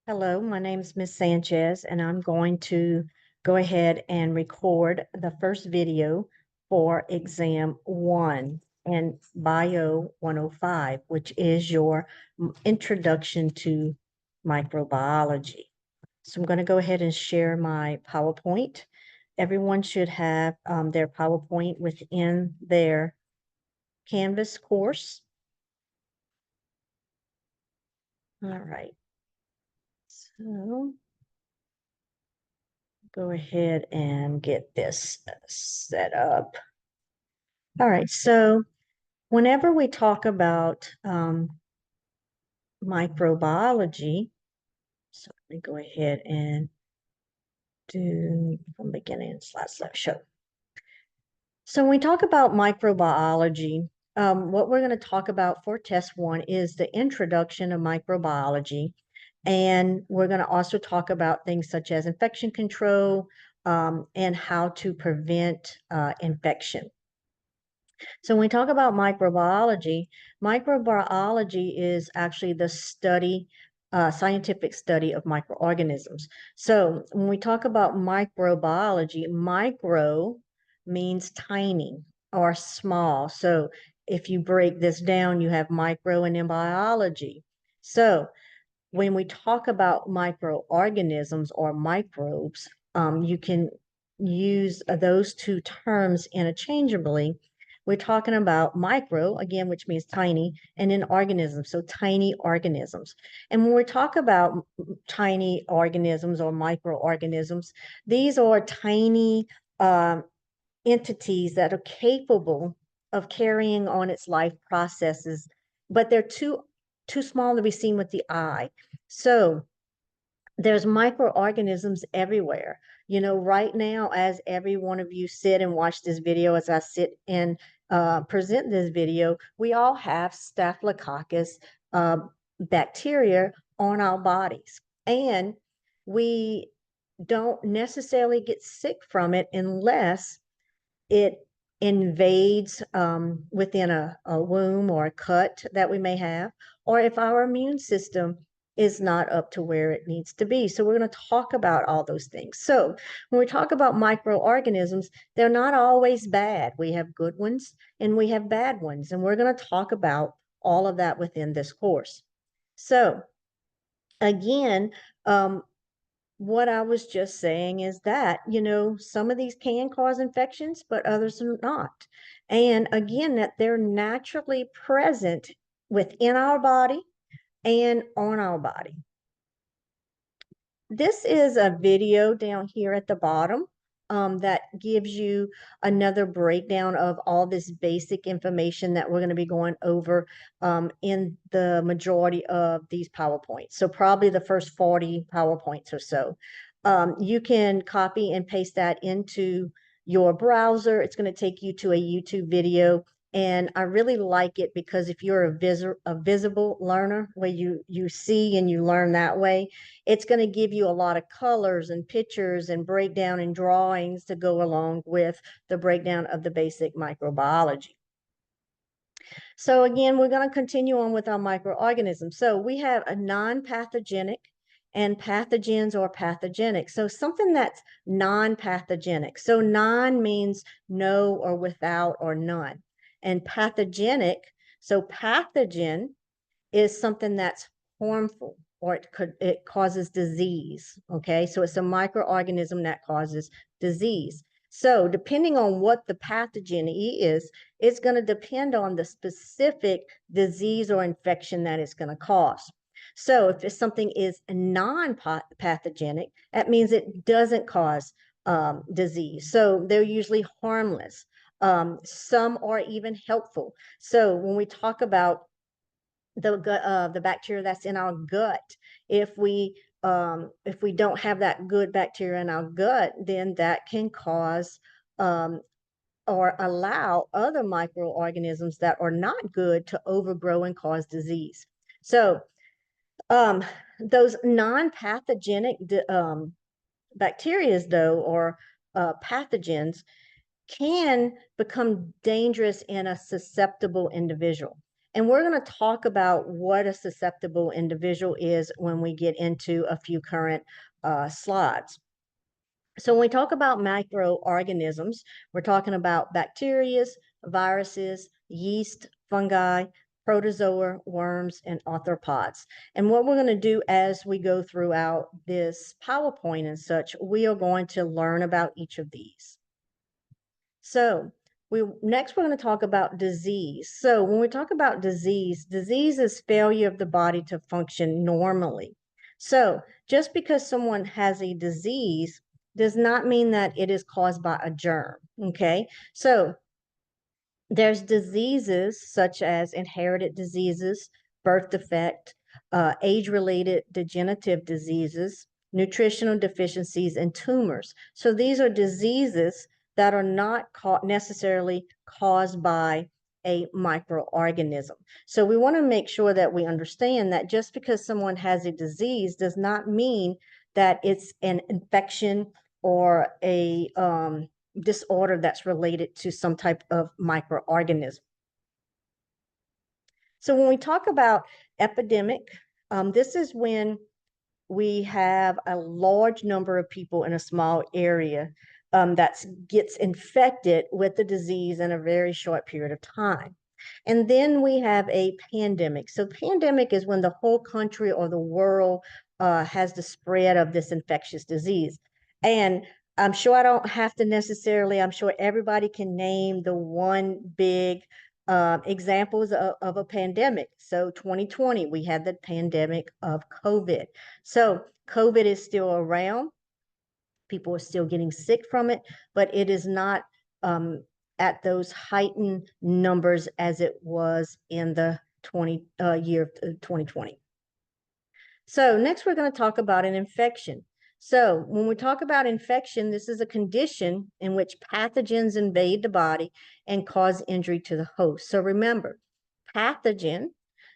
Hello, my name is Miss Sanchez, and I'm going to go ahead and record the first video for exam 1 and Bio 105, which is your introduction to microbiology. So I'm going to go ahead and share my PowerPoint. Everyone should have their PowerPoint within their Canvas course. All right. So go ahead and get this set up. All right, so whenever we talk about microbiology, so let me go ahead and do from beginning slideshow. So when we talk about microbiology, what we're going to talk about for test 1 is the introduction of microbiology. And we're going to also talk about things such as infection control and how to prevent infection. So when we talk about microbiology, microbiology is actually the study, scientific study of microorganisms. So when we talk about microbiology, micro means tiny or small. So if you break this down, you have micro and then biology. So when we talk about microorganisms or microbes, you can use those two terms interchangeably. We're talking about micro, again, which means tiny, and then organisms, so tiny organisms. And when we talk about tiny organisms or microorganisms, these are tiny entities that are capable of carrying on its life processes, but they're too small to be seen with the eye. So there's microorganisms everywhere. You know, right now, as every one of you sit and watch this video, as I sit and present this video, we all have Staphylococcus bacteria on our bodies. And we don't necessarily get sick from it unless it invades within a wound or a cut that we may have, or if our immune system is not up to where it needs to be. So we're going to talk about all those things. So when we talk about microorganisms, they're not always bad. We have good ones and we have bad ones. And we're going to talk about all of that within this course. So again, what I was just saying is that, you know, some of these can cause infections, but others are not. And again, that they're naturally present within our body and on our body. This is a video down here at the bottom that gives you another breakdown of all this basic information that we're going to be going over in the majority of these PowerPoints. So probably the first 40 PowerPoints or so. You can copy and paste that into your browser. It's going to take you to a YouTube video. And I really like it because if you're a visible learner, where you see and you learn that way, it's going to give you a lot of colors and pictures and breakdown and drawings to go along with the breakdown of the basic microbiology. So again, we're going to continue on with our microorganisms. So we have a non-pathogenic and pathogens or pathogenic. So something that's non-pathogenic. So non means no or without or none. And pathogenic, so pathogen is something that's harmful or it causes disease. Okay, so it's a microorganism that causes disease. So depending on what the pathogen is, it's going to depend on the specific disease or infection that it's going to cause. So if something is non-pathogenic, that means it doesn't cause disease. So they're usually harmless. Some are even helpful. So when we talk about the bacteria that's in our gut, if we don't have that good bacteria in our gut, then that can cause or allow other microorganisms that are not good to overgrow and cause disease. So those non-pathogenic bacteria, though, or pathogens, can become dangerous in a susceptible individual. And we're going to talk about what a susceptible individual is when we get into a few current slides. So when we talk about microorganisms, we're talking about bacteria, viruses, yeast, fungi, protozoa, worms, and arthropods. And what we're going to do as we go throughout this PowerPoint and such, we are going to learn about each of these. So next we're going to talk about disease. So when we talk about disease, disease is failure of the body to function normally. So just because someone has a disease does not mean that it is caused by a germ. Okay. So there's diseases such as inherited diseases, birth defect, age-related degenerative diseases, nutritional deficiencies, and tumors. So these are diseases that are not necessarily caused by a microorganism. So we want to make sure that we understand that just because someone has a disease does not mean that it's an infection or a disorder that's related to some type of microorganism. So when we talk about epidemic, this is when we have a large number of people in a small area that gets infected with the disease in a very short period of time. And then we have a pandemic. So pandemic is when the whole country or the world has the spread of this infectious disease. And I'm sure I don't have to necessarily, I'm sure everybody can name the one big examples of a pandemic. So 2020, we had the pandemic of COVID. So COVID is still around. People are still getting sick from it, but it is not at those heightened numbers as it was in the year of 2020. So next we're going to talk about an infection. So when we talk about infection, this is a condition in which pathogens invade the body and cause injury to the host. So remember, pathogen,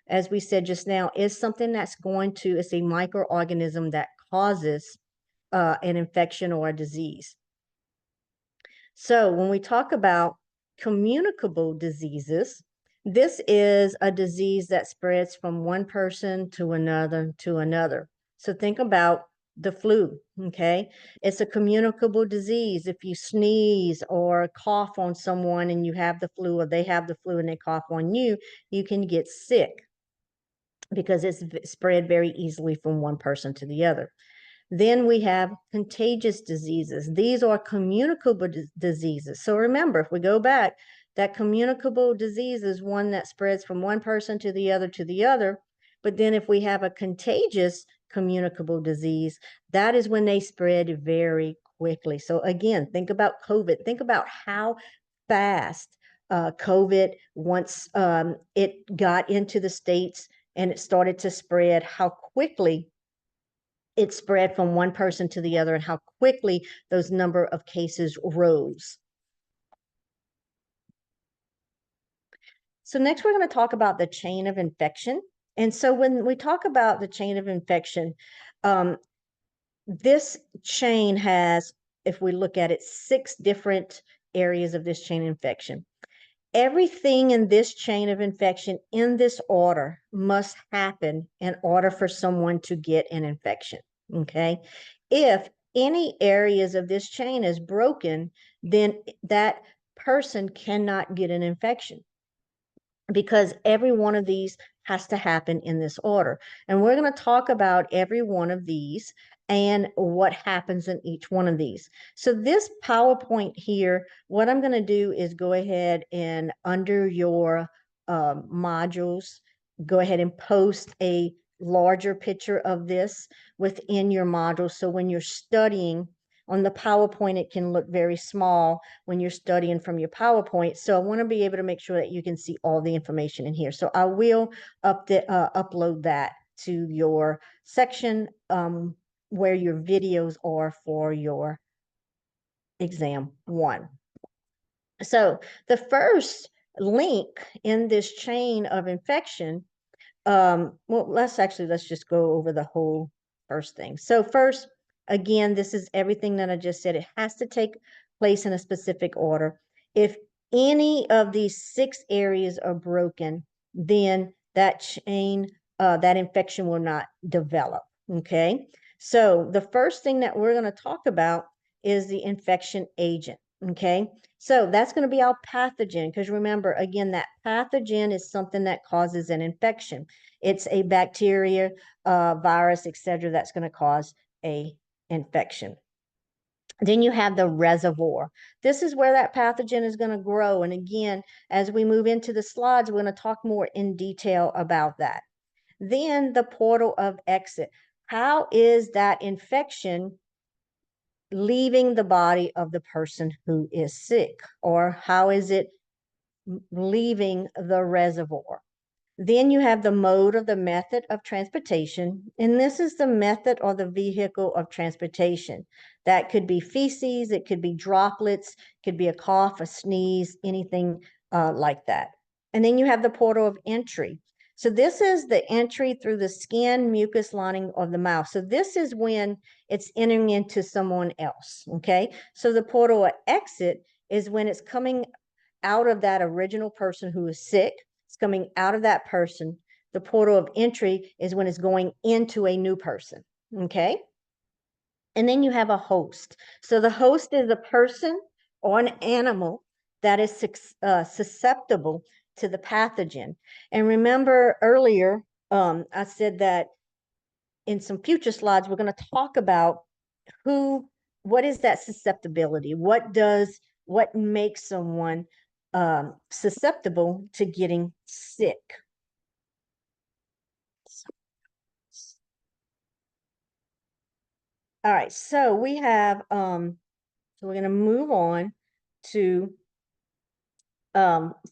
as we said just now, is something that's it's a microorganism that causes an infection or a disease. So when we talk about communicable diseases, this is a disease that spreads from one person to another to another. So think about the flu, okay? It's a communicable disease. If you sneeze or cough on someone and you have the flu, or they have the flu and they cough on you, you can get sick because it's spread very easily from one person to the other. Then we have contagious diseases. These are communicable diseases. So remember, if we go back, that communicable disease is one that spreads from one person to the other to the other. But then if we have a contagious communicable disease, that is when they spread very quickly. So again, think about COVID. Think about how fast COVID, once it got into the States and it started to spread, how quickly it spread from one person to the other and how quickly those number of cases rose. So next we're going to talk about the chain of infection. And so when we talk about the chain of infection, this chain has, if we look at it, 6 different areas of this chain infection. Everything in this chain of infection in this order must happen in order for someone to get an infection, okay? If any areas of this chain is broken, then that person cannot get an infection because every one of these has to happen in this order. And we're going to talk about every one of these and what happens in each one of these. So this PowerPoint here, what I'm going to do is go ahead and under your modules, go ahead and post a larger picture of this within your module. So when you're studying on the PowerPoint, it can look very small when you're studying from your PowerPoint. So I want to be able to make sure that you can see all the information in here. So I will upload that to your section where your videos are for your exam 1. So the first link in this chain of infection, well, let's just go over the whole first thing. So first, again, this is everything that I just said. It has to take place in a specific order. If any of these 6 areas are broken, then that that infection will not develop. Okay. So the first thing that we're going to talk about is the infection agent. Okay. So that's going to be our pathogen, because remember, again, that pathogen is something that causes an infection. It's a bacteria, virus, etc., that's going to cause a infection. Then you have the reservoir. This is where that pathogen is going to grow. And again, as we move into the slides, we're going to talk more in detail about that. Then the portal of exit. How is that infection leaving the body of the person who is sick? Or how is it leaving the reservoir? Then you have the mode of the method of transportation, and this is the method or the vehicle of transportation. That could be feces, it could be droplets, could be a cough, a sneeze, anything like that. And then you have the portal of entry. So this is the entry through the skin mucus lining of the mouth. So this is when it's entering into someone else, okay? So the portal of exit is when it's coming out of that original person who is sick. It's coming out of that person. The portal of entry is when it's going into a new person. Okay. And then you have a host. So the host is a person or an animal that is susceptible to the pathogen. And remember earlier, I said that in some future slides, we're going to talk about what is that susceptibility? What makes someone susceptible to getting sick? All right, so we have, so we're going to move on to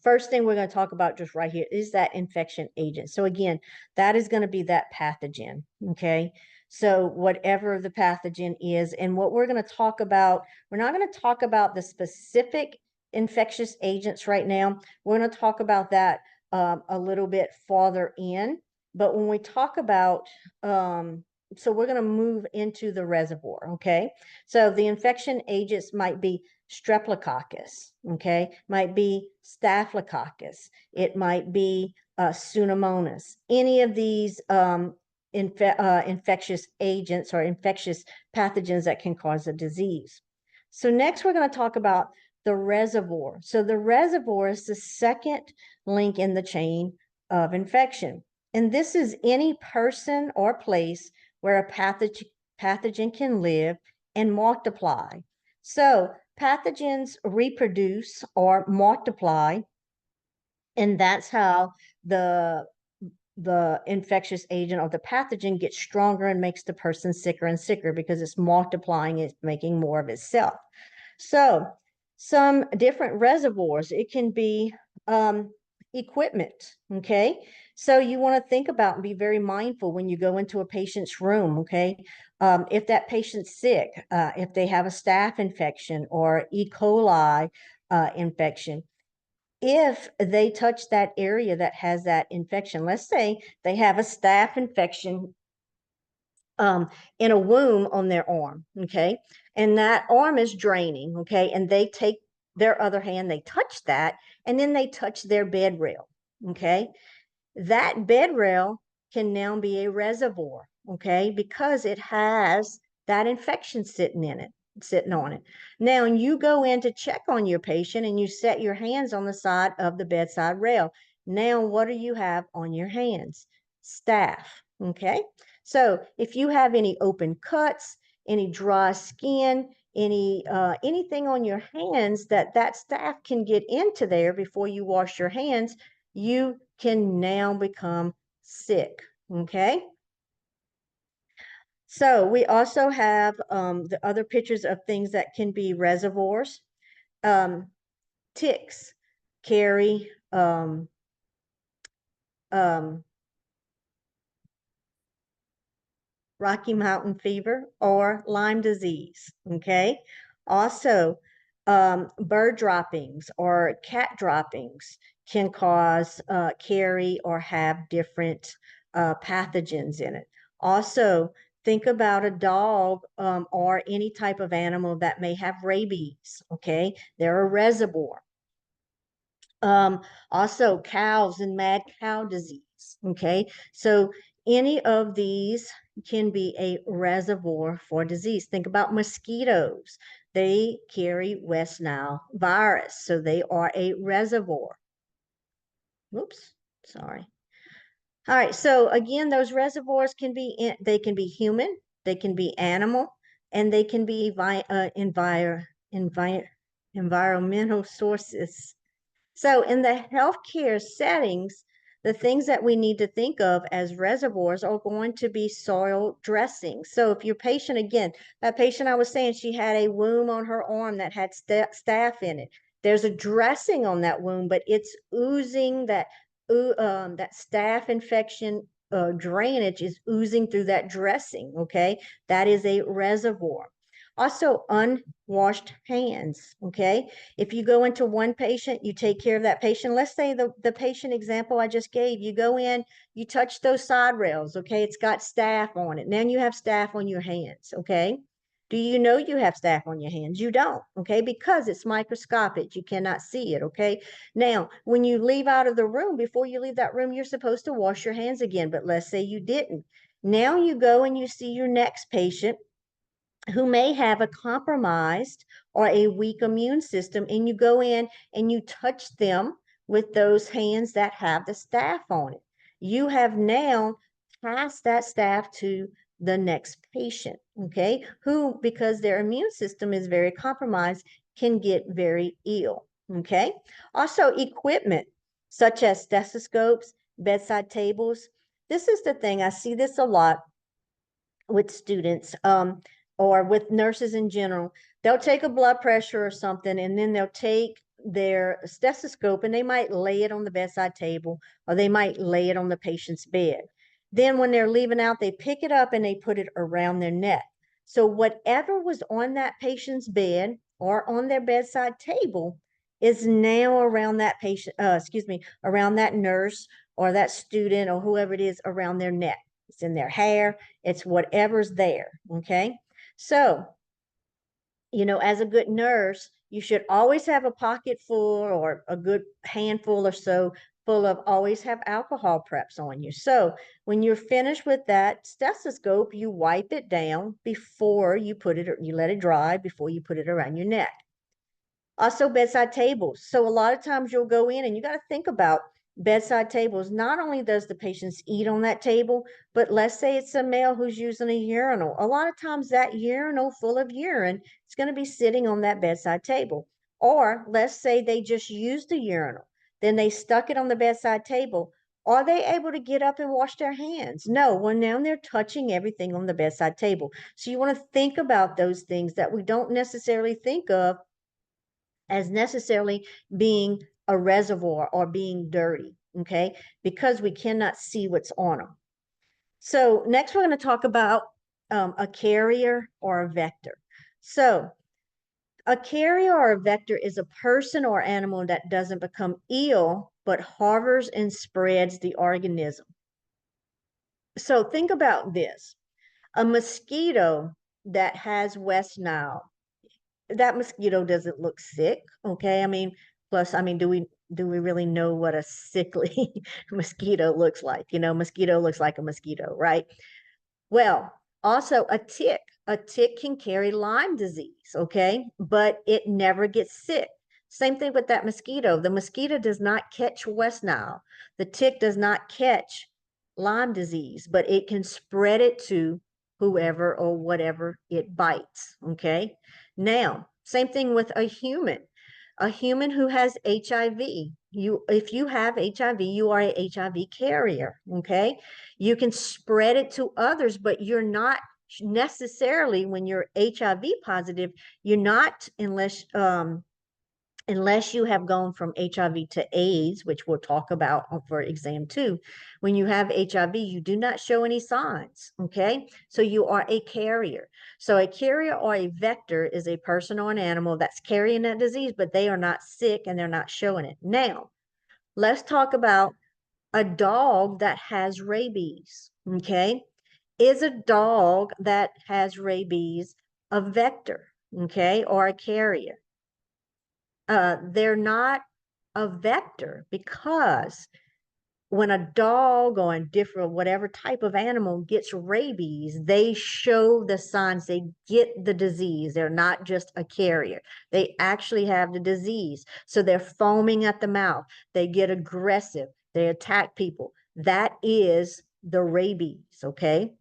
first thing we're going to talk about just right here is that infection agent. So again, that is going to be that pathogen. Okay. So whatever the pathogen is, and what we're going to talk about, we're not going to talk about the specific infectious agents right now. We're going to talk about that a little bit farther in. But when we talk about, so we're going to move into the reservoir. Okay. So the infection agents might be streptococcus, okay, might be staphylococcus, it might be pseudomonas. Any of these infectious agents or infectious pathogens that can cause a disease. So next we're going to talk about the reservoir. So the reservoir is the second link in the chain of infection. And this is any person or place where a pathogen can live and multiply. So pathogens reproduce or multiply, and that's how the infectious agent or the pathogen gets stronger and makes the person sicker and sicker, because it's multiplying, it's making more of itself. So some different reservoirs, it can be equipment, okay? So you want to think about and be very mindful when you go into a patient's room, okay? If that patient's sick, if they have a staph infection or E. coli infection, if they touch that area that has that infection, let's say they have a staph infection in a wound on their arm, okay, and that arm is draining, okay, and they take their other hand, they touch that, and then they touch their bed rail, okay, that bed rail can now be a reservoir, okay, because it has that infection sitting on it. Now you go in to check on your patient and you set your hands on the side of the bedside rail. Now what do you have on your hands? Staph, okay? So if you have any open cuts, any dry skin, anything on your hands that staph can get into there before you wash your hands, you can now become sick, okay? So we also have the other pictures of things that can be reservoirs. Ticks carry um, Rocky Mountain fever or Lyme disease, okay? Also, bird droppings or cat droppings can cause, carry or have different pathogens in it. Also, think about a dog or any type of animal that may have rabies, okay? They're a reservoir. Also cows and mad cow disease. Okay, so any of these can be a reservoir for disease. Think about mosquitoes. They carry West Nile virus, so they are a reservoir. Oops, sorry. All right, so again, those reservoirs can be they can be human, they can be animal, and they can be environmental sources. So in the healthcare settings, the things that we need to think of as reservoirs are going to be soil dressing. So if your patient, again, that patient I was saying, she had a wound on her arm that had staph in it. There's a dressing on that wound, but it's oozing that staph infection drainage is oozing through that dressing. Okay, that is a reservoir. Also, unwashed hands. Okay, if you go into one patient, you take care of that patient. Let's say the patient example I just gave, you go in, you touch those side rails, okay? It's got staph on it. Now you have staph on your hands, okay? Do you know you have staph on your hands? You don't, okay? Because it's microscopic. You cannot see it, okay? Now, when you leave out of the room, before you leave that room, you're supposed to wash your hands again, but let's say you didn't. Now you go and you see your next patient who may have a compromised or a weak immune system, and you go in and you touch them with those hands that have the staph on it. You have now passed that staph to the next patient, okay, who, because their immune system is very compromised, can get very ill, okay? Also, equipment such as stethoscopes, bedside tables. This is the thing, I see this a lot with students, or with nurses in general. They'll take a blood pressure or something, and then they'll take their stethoscope and they might lay it on the bedside table, or they might lay it on the patient's bed. Then when they're leaving out, they pick it up and they put it around their neck. So whatever was on that patient's bed or on their bedside table is now around that patient, around that nurse or that student or whoever it is, around their neck. It's in their hair, it's whatever's there, okay? So, as a good nurse, you should always have a pocket full or a good handful or so full of, always have alcohol preps on you. So when you're finished with that stethoscope, you wipe it down before you put it, you let it dry before you put it around your neck. Also, bedside tables. So a lot of times you'll go in and you got to think about bedside tables. Not only does the patients eat on that table, but let's say it's a male who's using a urinal. A lot of times that urinal full of urine is going to be sitting on that bedside table. Or let's say they just used the urinal, then they stuck it on the bedside table. Are they able to get up and wash their hands? No. Well, now they're touching everything on the bedside table. So you want to think about those things that we don't necessarily think of as necessarily being a reservoir or being dirty, okay? Because we cannot see what's on them. So next we're going to talk about a carrier or a vector. So a carrier or a vector is a person or animal that doesn't become ill, but harbors and spreads the organism. So think about this. A mosquito that has West Nile, that mosquito doesn't look sick, okay? I mean, plus, I mean, do we really know what a sickly mosquito looks like? Mosquito looks like a mosquito, right? Well, also a tick can carry Lyme disease, okay? But it never gets sick. Same thing with that mosquito. The mosquito does not catch West Nile. The tick does not catch Lyme disease, but it can spread it to whoever or whatever it bites, okay? Now, same thing with a human. A human who has HIV, if you have HIV, you are a HIV carrier, okay? You can spread it to others, but you're not necessarily, when you're HIV positive, you're not, unless you have gone from HIV to AIDS, which we'll talk about for exam 2. When you have HIV, you do not show any signs, okay? So you are a carrier. So a carrier or a vector is a person or an animal that's carrying that disease, but they are not sick and they're not showing it. Now, let's talk about a dog that has rabies, okay? Is a dog that has rabies a vector, okay, or a carrier? They're not a vector because when a dog or a different whatever type of animal gets rabies, they show the signs, they get the disease. They're not just a carrier. They actually have the disease. So they're foaming at the mouth. They get aggressive. They attack people. That is the rabies, okay?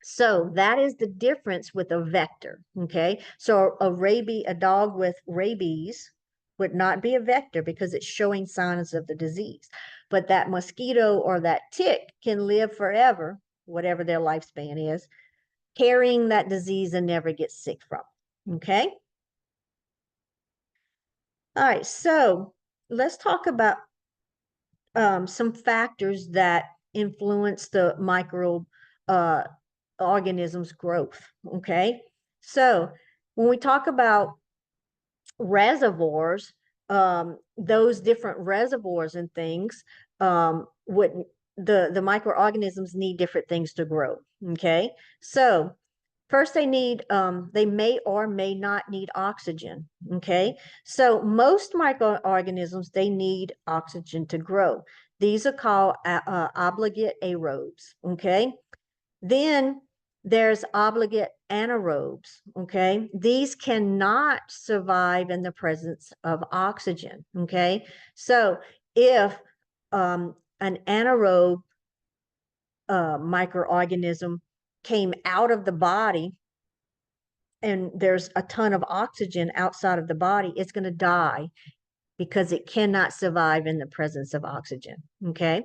So that is the difference with a vector, okay? So a dog with rabies would not be a vector because it's showing signs of the disease. But that mosquito or that tick can live forever, whatever their lifespan is, carrying that disease and never get sick from, okay? All right, so let's talk about some factors that influence the microbe uh, organism's growth. Okay, so when we talk about reservoirs, those different reservoirs and things would the microorganisms need different things to grow. Okay, so first, they may or may not need oxygen, okay? So most microorganisms, they need oxygen to grow. These are called obligate aerobes, okay? Then there's obligate anaerobes, okay? These cannot survive in the presence of oxygen, okay? So if an anaerobe microorganism came out of the body and there's a ton of oxygen outside of the body, it's going to die because it cannot survive in the presence of oxygen. Okay.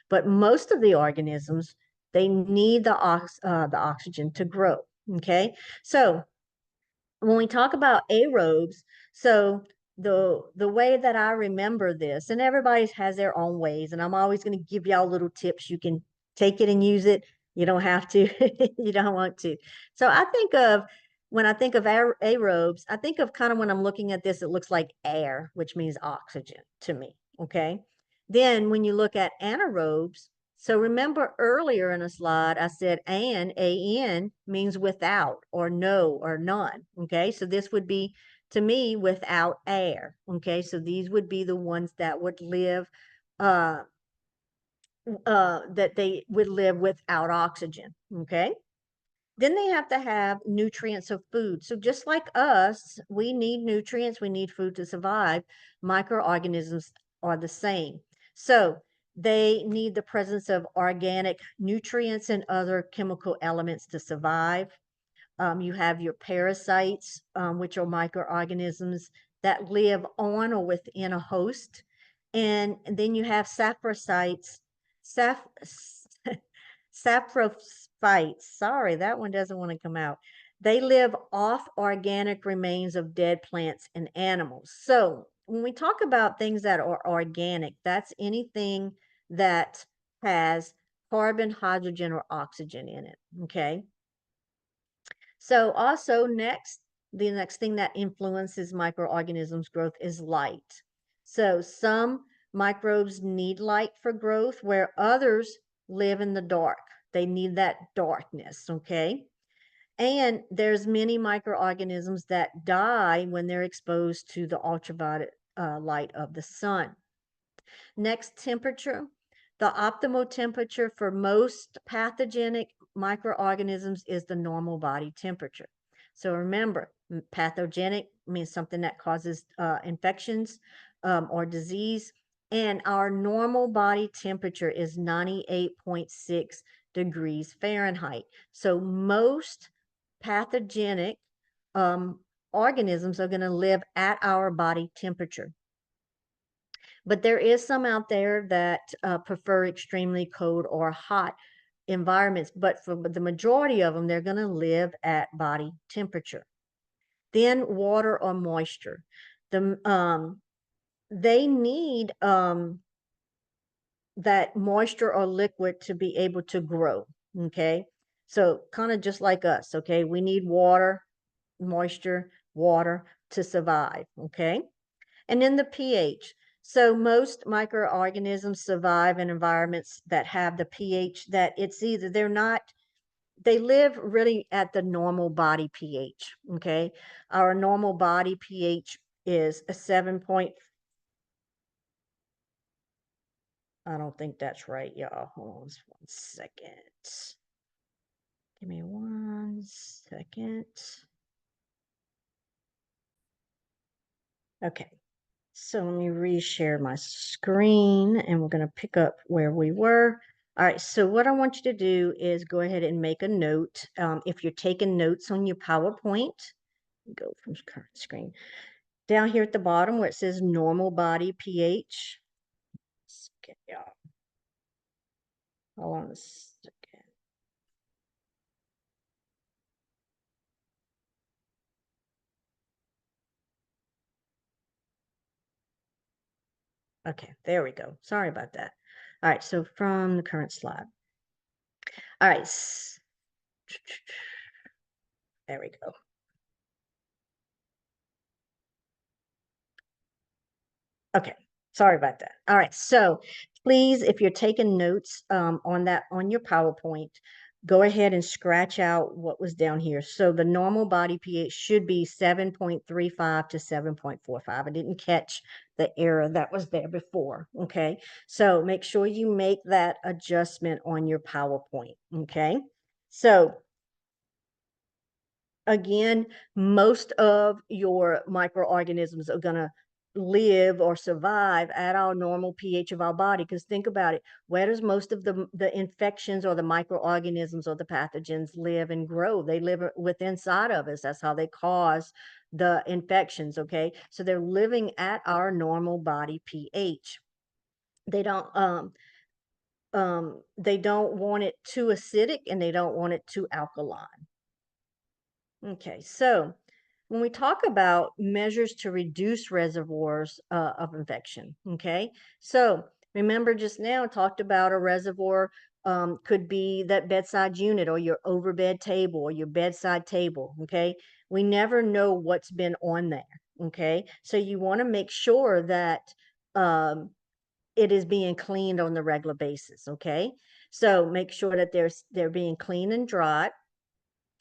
But most of the organisms, they need the oxygen to grow. Okay. So when we talk about aerobes, so the way that I remember this, and everybody has their own ways, and I'm always going to give y'all little tips. You can take it and use it. You don't have to. You don't want to. So I think of when I think of aerobes, I think of kind of when I'm looking at this, it looks like air, which means oxygen to me. Okay. Then when you look at anaerobes, so remember earlier in a slide, I said an means without or no or none. Okay, so this would be to me without air. Okay, so these would be the ones that would live, uh, that they would live without oxygen. Okay, then they have to have nutrients of food. So just like us, we need nutrients, we need food to survive. Microorganisms are the same. So they need the presence of organic nutrients and other chemical elements to survive. You have your parasites, which are microorganisms that live on or within a host. And then you have saprophytes, sap, saprophytes. Sorry, that one doesn't want to come out. They live off organic remains of dead plants and animals. So when we talk about things that are organic, that's anything that has carbon, hydrogen, or oxygen in it. Okay. So also the next thing that influences microorganisms growth is light. So some microbes need light for growth where others live in the dark. They need that darkness, okay? And there's many microorganisms that die when they're exposed to the ultraviolet light of the sun. Next, temperature. The optimal temperature for most pathogenic microorganisms is the normal body temperature. So remember, pathogenic means something that causes infections or disease. And our normal body temperature is 98.6 degrees Fahrenheit. So most pathogenic organisms are going to live at our body temperature. But there is some out there that prefer extremely cold or hot environments. But for the majority of them, they're going to live at body temperature. Then water or moisture. They need that moisture or liquid to be able to grow. Okay. So kind of just like us. Okay. We need water, moisture, water to survive. Okay. And then the pH. So most microorganisms survive in environments that have the pH that it's either they live really at the normal body pH. Okay. Our normal body pH is a 7.5 I don't think that's right, y'all. Hold on 1 second. Give me 1 second. Okay, so let me reshare my screen and we're going to pick up where we were. All right, so what I want you to do is go ahead and make a note. If you're taking notes on your PowerPoint, go from current screen. Down here at the bottom where it says normal body pH. Second, y'all. Hold on a second. Okay, there we go. Sorry about that. All right, so from the current slide. All right, there we go. Okay, sorry about that. All right, so please, if you're taking notes on your PowerPoint, go ahead and scratch out what was down here. So the normal body pH should be 7.35 to 7.45. I didn't catch the error that was there before, okay? So make sure you make that adjustment on your PowerPoint, okay? So again, most of your microorganisms are going to live or survive at our normal pH of our body. Because think about it, where does most of the infections or the microorganisms or the pathogens live and grow? They live within inside of us. That's how they cause the infections, okay? So they're living at our normal body pH. They they don't want it too acidic and they don't want it too alkaline. Okay, so when we talk about measures to reduce reservoirs of infection, okay, so remember just now talked about a reservoir could be that bedside unit or your overbed table or your bedside table, okay? We never know what's been on there, okay? So you want to make sure that um, it is being cleaned on the regular basis, okay? So make sure that they're being clean and dry.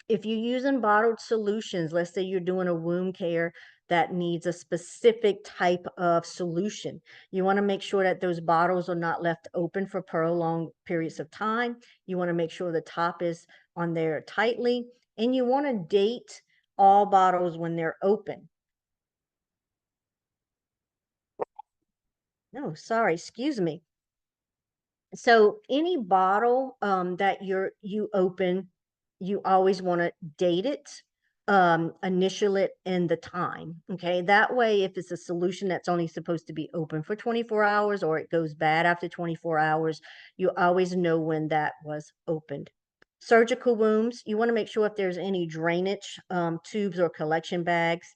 If you're using bottled solutions, let's say you're doing a wound care that needs a specific type of solution, you want to make sure that those bottles are not left open for prolonged periods of time. You want to make sure the top is on there tightly, and you want to date all bottles when they're open. No, sorry, excuse me. So any bottle that you open, you always want to date it, initial it and the time. Okay, that way if it's a solution that's only supposed to be open for 24 hours or it goes bad after 24 hours, you always know when that was opened. Surgical wounds, you want to make sure if there's any drainage tubes or collection bags,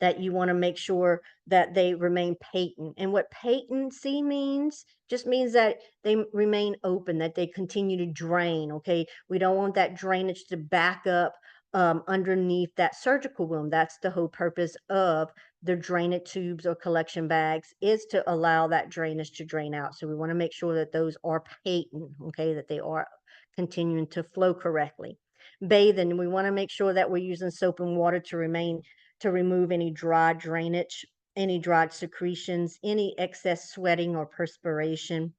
that you want to make sure that they remain patent. And what patency means just means that they remain open, that they continue to drain. Okay, we don't want that drainage to back up underneath that surgical wound. That's the whole purpose of the drainage tubes or collection bags, is to allow that drainage to drain out. So we want to make sure that those are patent, okay, that they are continuing to flow correctly. Bathing, we want to make sure that we're using soap and water to remove any dry drainage, any dried secretions, any excess sweating or perspiration,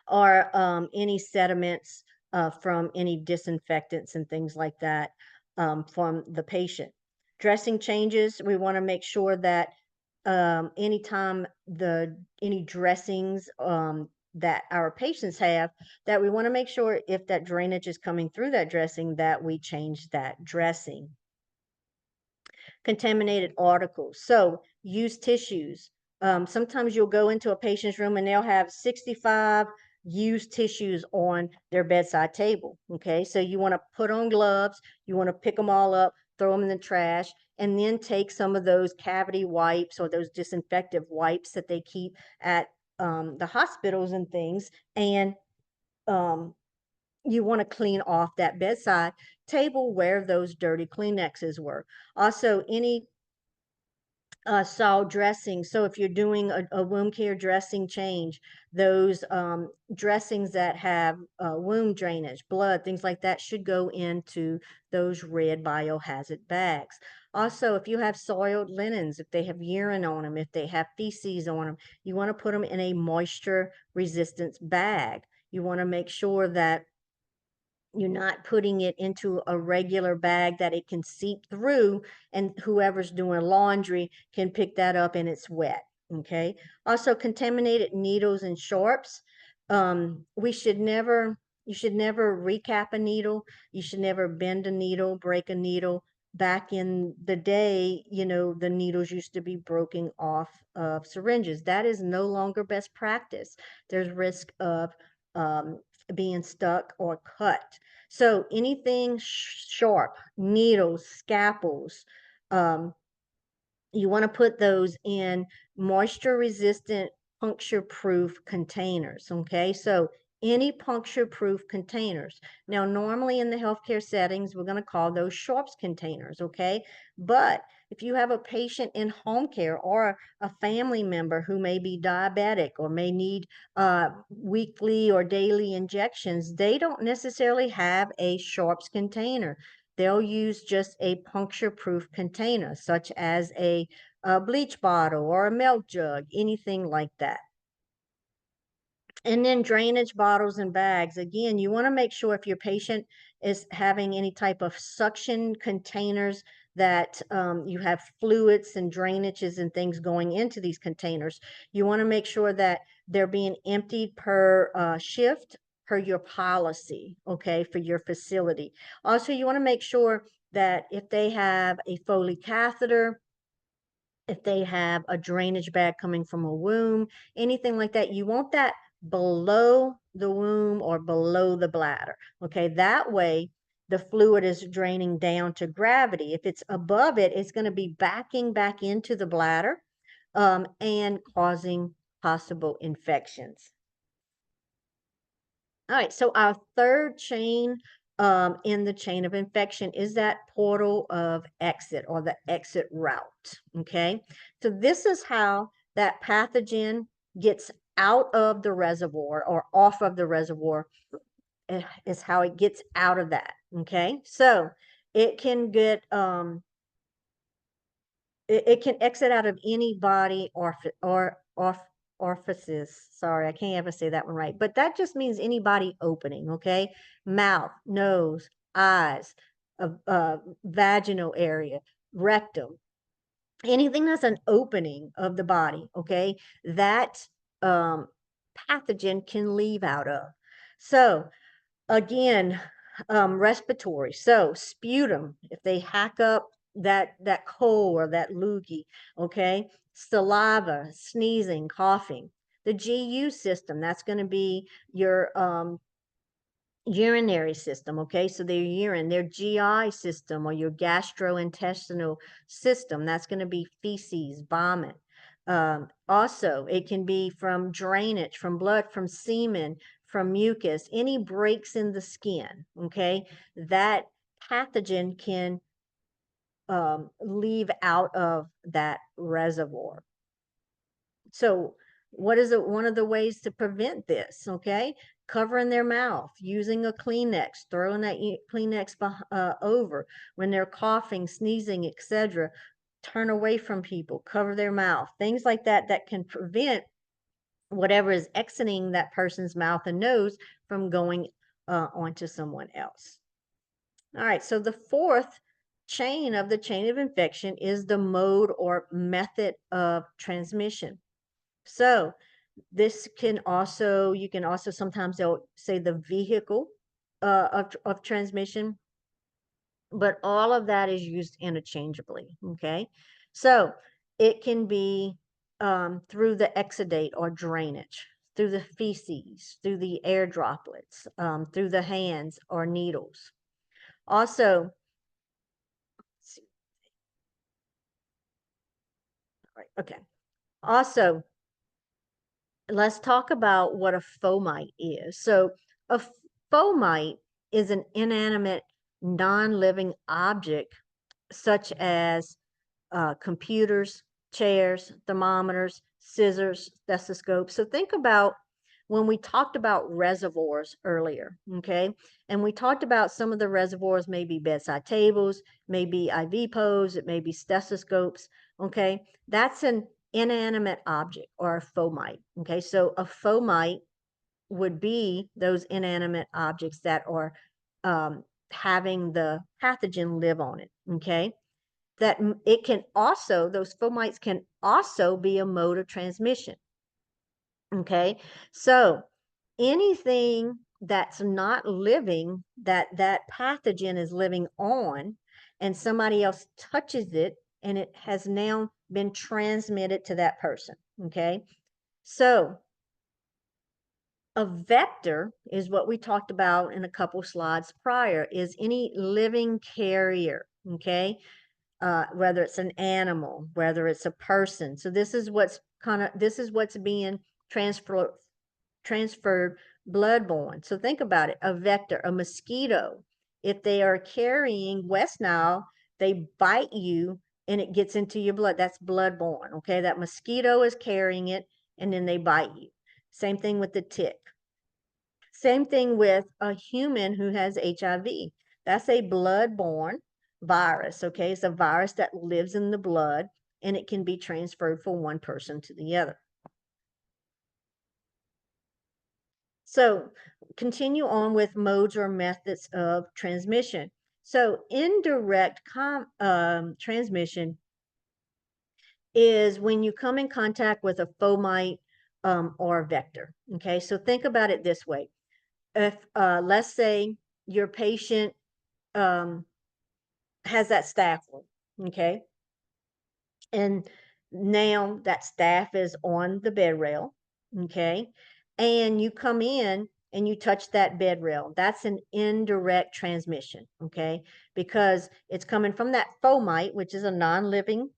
or any sediments from any disinfectants and things like that from the patient. Dressing changes, we want to make sure that anytime any dressings that our patients have, that we want to make sure if that drainage is coming through that dressing, that we change that dressing. Contaminated articles. So used tissues. Sometimes you'll go into a patient's room and they'll have 65 used tissues on their bedside table. Okay, so you want to put on gloves, you want to pick them all up, throw them in the trash, and then take some of those cavity wipes or those disinfectant wipes that they keep at the hospitals and things, and um, you want to clean off that bedside table where those dirty Kleenexes were. Also, any solid dressing. So if you're doing a wound care dressing change, those dressings that have wound drainage, blood, things like that should go into those red biohazard bags. Also, if you have soiled linens, if they have urine on them, if they have feces on them, you want to put them in a moisture resistance bag. You want to make sure that you're not putting it into a regular bag that it can seep through, and whoever's doing laundry can pick that up and it's wet. Okay. Also, contaminated needles and sharps. We should never, you should never recap a needle. You should never bend a needle, break a needle. Back in the day, the needles used to be broken off of syringes. That is no longer best practice. There's risk of um, being stuck or cut. So anything sharp, needles, scalpels, um, you want to put those in moisture resistant, puncture proof containers. Okay. So any puncture proof containers. Now, normally in the healthcare settings, we're going to call those Sharps containers. Okay. But if you have a patient in home care or a family member who may be diabetic or may need weekly or daily injections, they don't necessarily have a Sharps container. They'll use just a puncture-proof container, such as a bleach bottle or a milk jug, anything like that. And then drainage bottles and bags. Again, you want to make sure if your patient is having any type of suction containers that you have fluids and drainages and things going into these containers. You want to make sure that they're being emptied per shift per your policy, okay, for your facility. Also, you want to make sure that if they have a Foley catheter, if they have a drainage bag coming from a womb, anything like that, you want that below the womb or below the bladder. Okay, that way the fluid is draining down to gravity. If it's above it, it's going to be backing back into the bladder and causing possible infections. All right, so our third chain in the chain of infection is that portal of exit or the exit route. Okay, so this is how that pathogen gets out of the reservoir or off of the reservoir, is how it gets out of that. Okay, so it can get it can exit out of any body orifices. Sorry, I can't ever say that one right. But that just means any body opening, okay? Mouth, nose, eyes, vaginal area, rectum, anything that's an opening of the body, okay? That um, pathogen can leave out of. So again, respiratory. So sputum, if they hack up that coal or that loogie, okay? Saliva, sneezing, coughing. The GU system, that's going to be your urinary system, okay? So their urine, their GI system or your gastrointestinal system, that's going to be feces, vomit. Also, it can be from drainage, from blood, from semen, from mucus, any breaks in the skin, okay? That pathogen can leave out of that reservoir. So what is it? One of the ways to prevent this, okay? Covering their mouth, using a Kleenex, throwing that Kleenex over when they're coughing, sneezing, etc. Turn away from people, cover their mouth, things like that that can prevent whatever is exiting that person's mouth and nose from going onto someone else. All right, so the fourth chain of the chain of infection is the mode or method of transmission. So this can also, you can also sometimes they'll say the vehicle of transmission, but all of that is used interchangeably. Okay. So it can be through the exudate or drainage, through the feces, through the air droplets, through the hands or needles. Also, right, okay. Also, let's talk about what a fomite is. So a fomite is an inanimate, non-living object such as computers, chairs, thermometers, scissors, stethoscopes. So think about when we talked about reservoirs earlier, okay? And we talked about some of the reservoirs may be bedside tables, maybe IV pods, it may be stethoscopes, okay? That's an inanimate object or a fomite, okay? So a fomite would be those inanimate objects that are having the pathogen live on it, okay? That it can also, those fomites can also be a mode of transmission, okay? So anything that's not living, that pathogen is living on, and somebody else touches it, and it has now been transmitted to that person, okay? So a vector is what we talked about in a couple slides prior, is any living carrier, okay? Whether it's an animal, whether it's a person. So this is what's being transferred bloodborne. So think about it, a vector, a mosquito. If they are carrying West Nile, they bite you and it gets into your blood. That's bloodborne, okay? That mosquito is carrying it and then they bite you. Same thing with the tick. Same thing with a human who has HIV. That's a blood-borne virus, okay? It's a virus that lives in the blood and it can be transferred from one person to the other. So continue on with modes or methods of transmission. So indirect transmission is when you come in contact with a fomite or a vector, okay? So think about it this way. If let's say your patient has that staph one, okay? And now that staph is on the bed rail, okay? And you come in and you touch that bed rail. That's an indirect transmission, okay? Because it's coming from that fomite, which is a non-living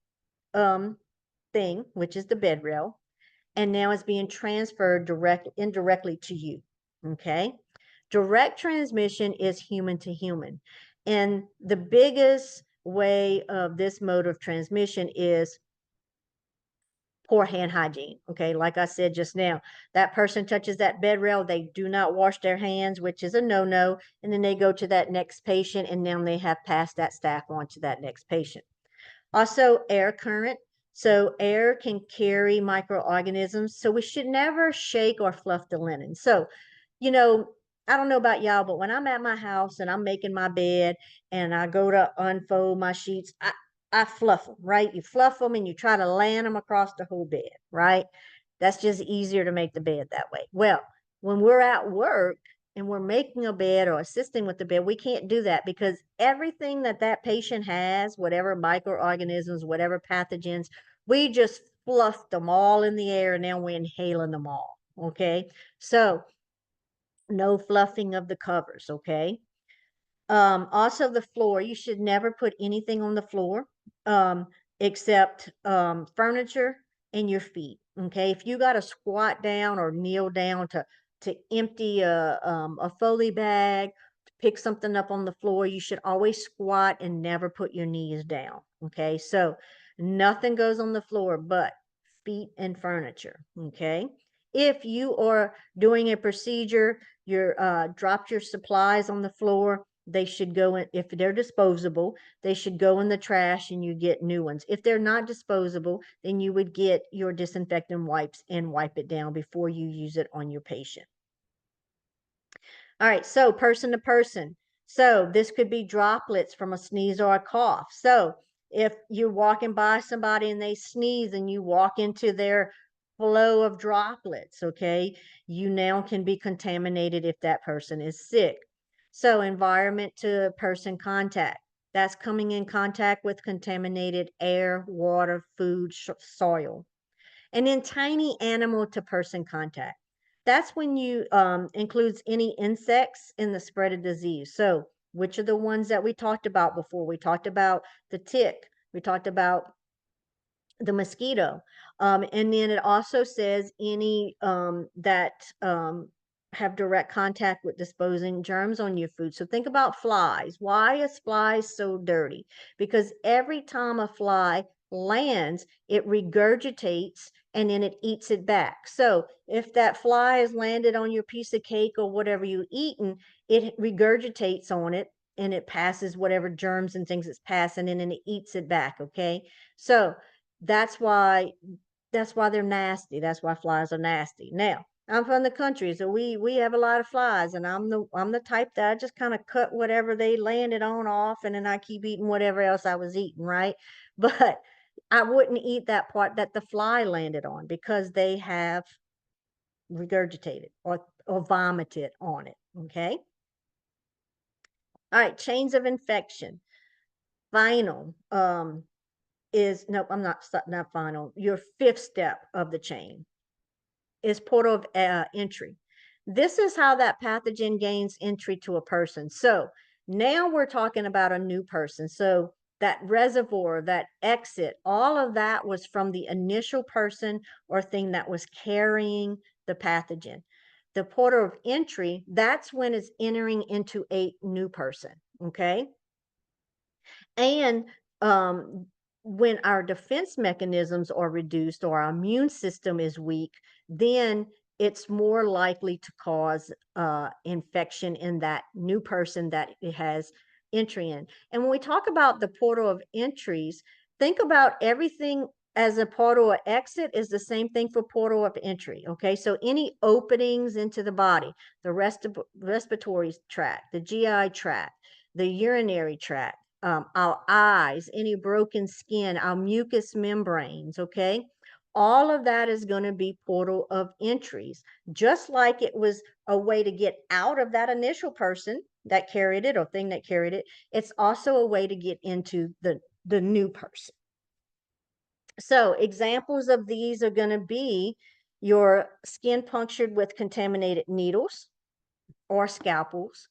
thing, which is the bed rail, and now it's being transferred indirectly to you, okay? Direct transmission is human to human. And the biggest way of this mode of transmission is poor hand hygiene, okay? Like I said just now, that person touches that bed rail, they do not wash their hands, which is a no-no, and then they go to that next patient, and now they have passed that staph on to that next patient. Also, air current. So air can carry microorganisms. So we should never shake or fluff the linen. So, you know, I don't know about y'all, but when I'm at my house and I'm making my bed and I go to unfold my sheets, I fluff them, right? You fluff them and you try to land them across the whole bed, right? That's just easier to make the bed that way. Well, when we're at work and we're making a bed or assisting with the bed, we can't do that because everything that that patient has, whatever microorganisms, whatever pathogens, we just fluffed them all in the air and now we're inhaling them all, okay? So no fluffing of the covers, okay? Also the floor, you should never put anything on the floor um, except furniture and your feet. Okay, if you got to squat down or kneel down to empty a Foley bag, to pick something up on the floor, you should always squat and never put your knees down. Okay, so nothing goes on the floor but feet and furniture. Okay, if you are doing a procedure, you dropped your supplies on the floor, they should go in. If they're disposable, they should go in the trash and you get new ones. If they're not disposable, then you would get your disinfectant wipes and wipe it down before you use it on your patient. All right, so person to person. So this could be droplets from a sneeze or a cough. So if you're walking by somebody and they sneeze and you walk into their flow of droplets, okay, you now can be contaminated if that person is sick. So environment to person contact. That's coming in contact with contaminated air, water, food, soil. And then tiny animal to person contact. That's when you includes any insects in the spread of disease. So which are the ones that we talked about before? We talked about the tick. We talked about the mosquito. And then it also says any that have direct contact with disposing germs on your food. So think about flies. Why is flies so dirty? Because every time a fly lands, it regurgitates and then it eats it back. So if that fly has landed on your piece of cake or whatever you eaten, it regurgitates on it and it passes whatever germs and things it's passing in and it eats it back. Okay. So that's why they're nasty. That's why flies are nasty. Now, I'm from the country, so we have a lot of flies, and I'm the type that I just kind of cut whatever they landed on off, and then I keep eating whatever else I was eating, right? But I wouldn't eat that part that the fly landed on because they have regurgitated or vomited on it. Okay. All right. Chains of infection. Final is nope. I'm not final. Your fifth step of the chain is portal of entry. This is how that pathogen gains entry to a person. So now we're talking about a new person. So that reservoir, that exit, all of that was from the initial person or thing that was carrying the pathogen. The portal of entry, that's when it's entering into a new person. Okay. And um, when our defense mechanisms are reduced or our immune system is weak, then it's more likely to cause infection in that new person that it has entry in. And when we talk about the portal of entries, think about everything as a portal of exit is the same thing for portal of entry. Okay, so any openings into the body, the respiratory tract, the GI tract, the urinary tract, our eyes, any broken skin, our mucous membranes, okay? All of that is going to be portal of entries, just like it was a way to get out of that initial person that carried it or thing that carried it. It's also a way to get into the new person. So examples of these are going to be your skin punctured with contaminated needles or scalpels,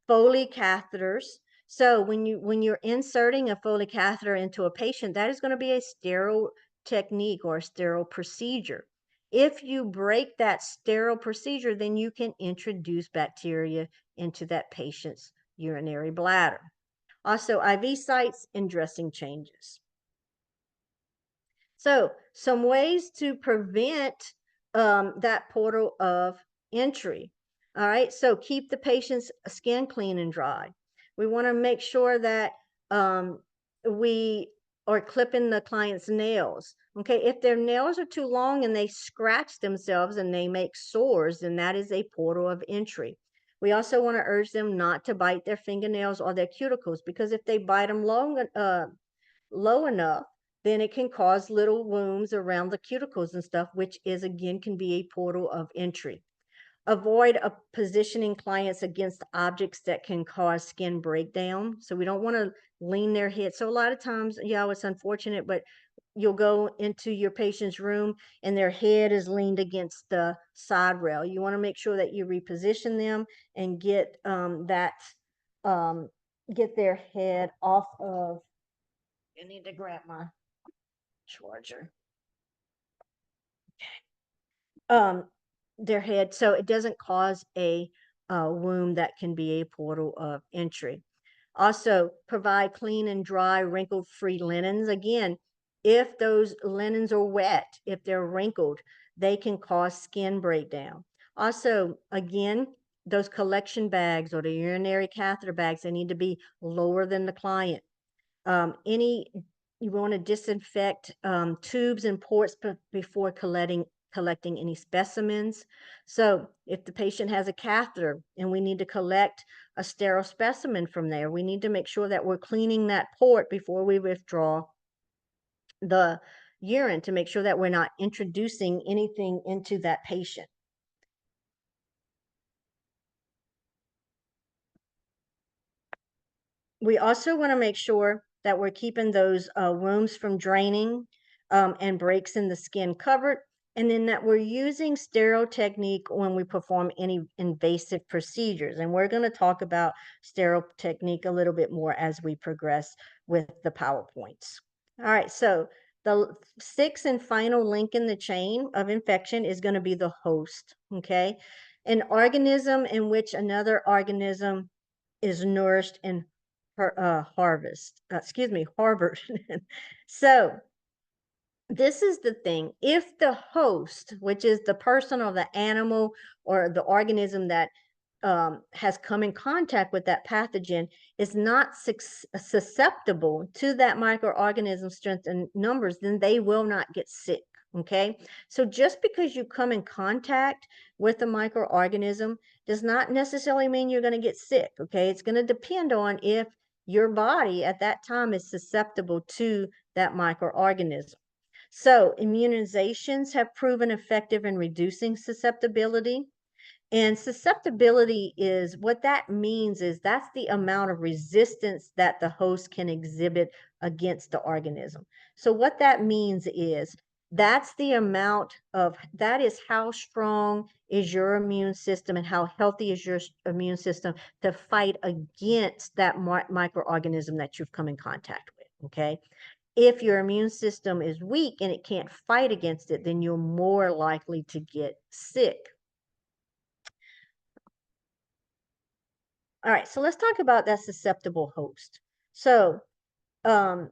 Foley catheters. So when you're inserting a Foley catheter into a patient, that is going to be a sterile technique or a sterile procedure. If you break that sterile procedure, then you can introduce bacteria into that patient's urinary bladder. Also, IV sites and dressing changes. So some ways to prevent that portal of entry. All right, so keep the patient's skin clean and dry. We want to make sure that we are clipping the client's nails. Okay, if their nails are too long and they scratch themselves and they make sores, then that is a portal of entry. We also want to urge them not to bite their fingernails or their cuticles because if they bite them low enough, then it can cause little wounds around the cuticles and stuff, which is again can be a portal of entry. Avoid positioning clients against objects that can cause skin breakdown. So we don't want to lean their head. So a lot of times, yeah, it's unfortunate, but you'll go into your patient's room and their head is leaned against the side rail. You want to make sure that you reposition them and get their head off of. I need to grab my charger. Um, their head, so it doesn't cause a wound that can be a portal of entry. Also, provide clean and dry, wrinkle-free linens. Again, if those linens are wet, if they're wrinkled, they can cause skin breakdown. Also, again, those collection bags or the urinary catheter bags, they need to be lower than the client. You want to disinfect tubes and ports before collecting any specimens. So if the patient has a catheter and we need to collect a sterile specimen from there, we need to make sure that we're cleaning that port before we withdraw the urine to make sure that we're not introducing anything into that patient. We also want to make sure that we're keeping those wounds from draining and breaks in the skin covered, and then that we're using sterile technique when we perform any invasive procedures. And we're going to talk about sterile technique a little bit more as we progress with the PowerPoints. All right, so the sixth and final link in the chain of infection is going to be the host, okay? An organism in which another organism is nourished and harvest, excuse me, harbored. So This is the thing. If the host, which is the person or the animal or the organism that has come in contact with that pathogen, is not susceptible to that microorganism strength and numbers, then they will not get sick. Okay. So just because you come in contact with a microorganism does not necessarily mean you're going to get sick. Okay. It's going to depend on if your body at that time is susceptible to that microorganism. So immunizations have proven effective in reducing susceptibility. And susceptibility is what that means is that's the amount of resistance that the host can exhibit against the organism. So what that means is that's the amount of, that is how strong is your immune system and how healthy is your immune system to fight against that microorganism that you've come in contact with. Okay. If your immune system is weak and it can't fight against it, then you're more likely to get sick. All right, so let's talk about that susceptible host. So um,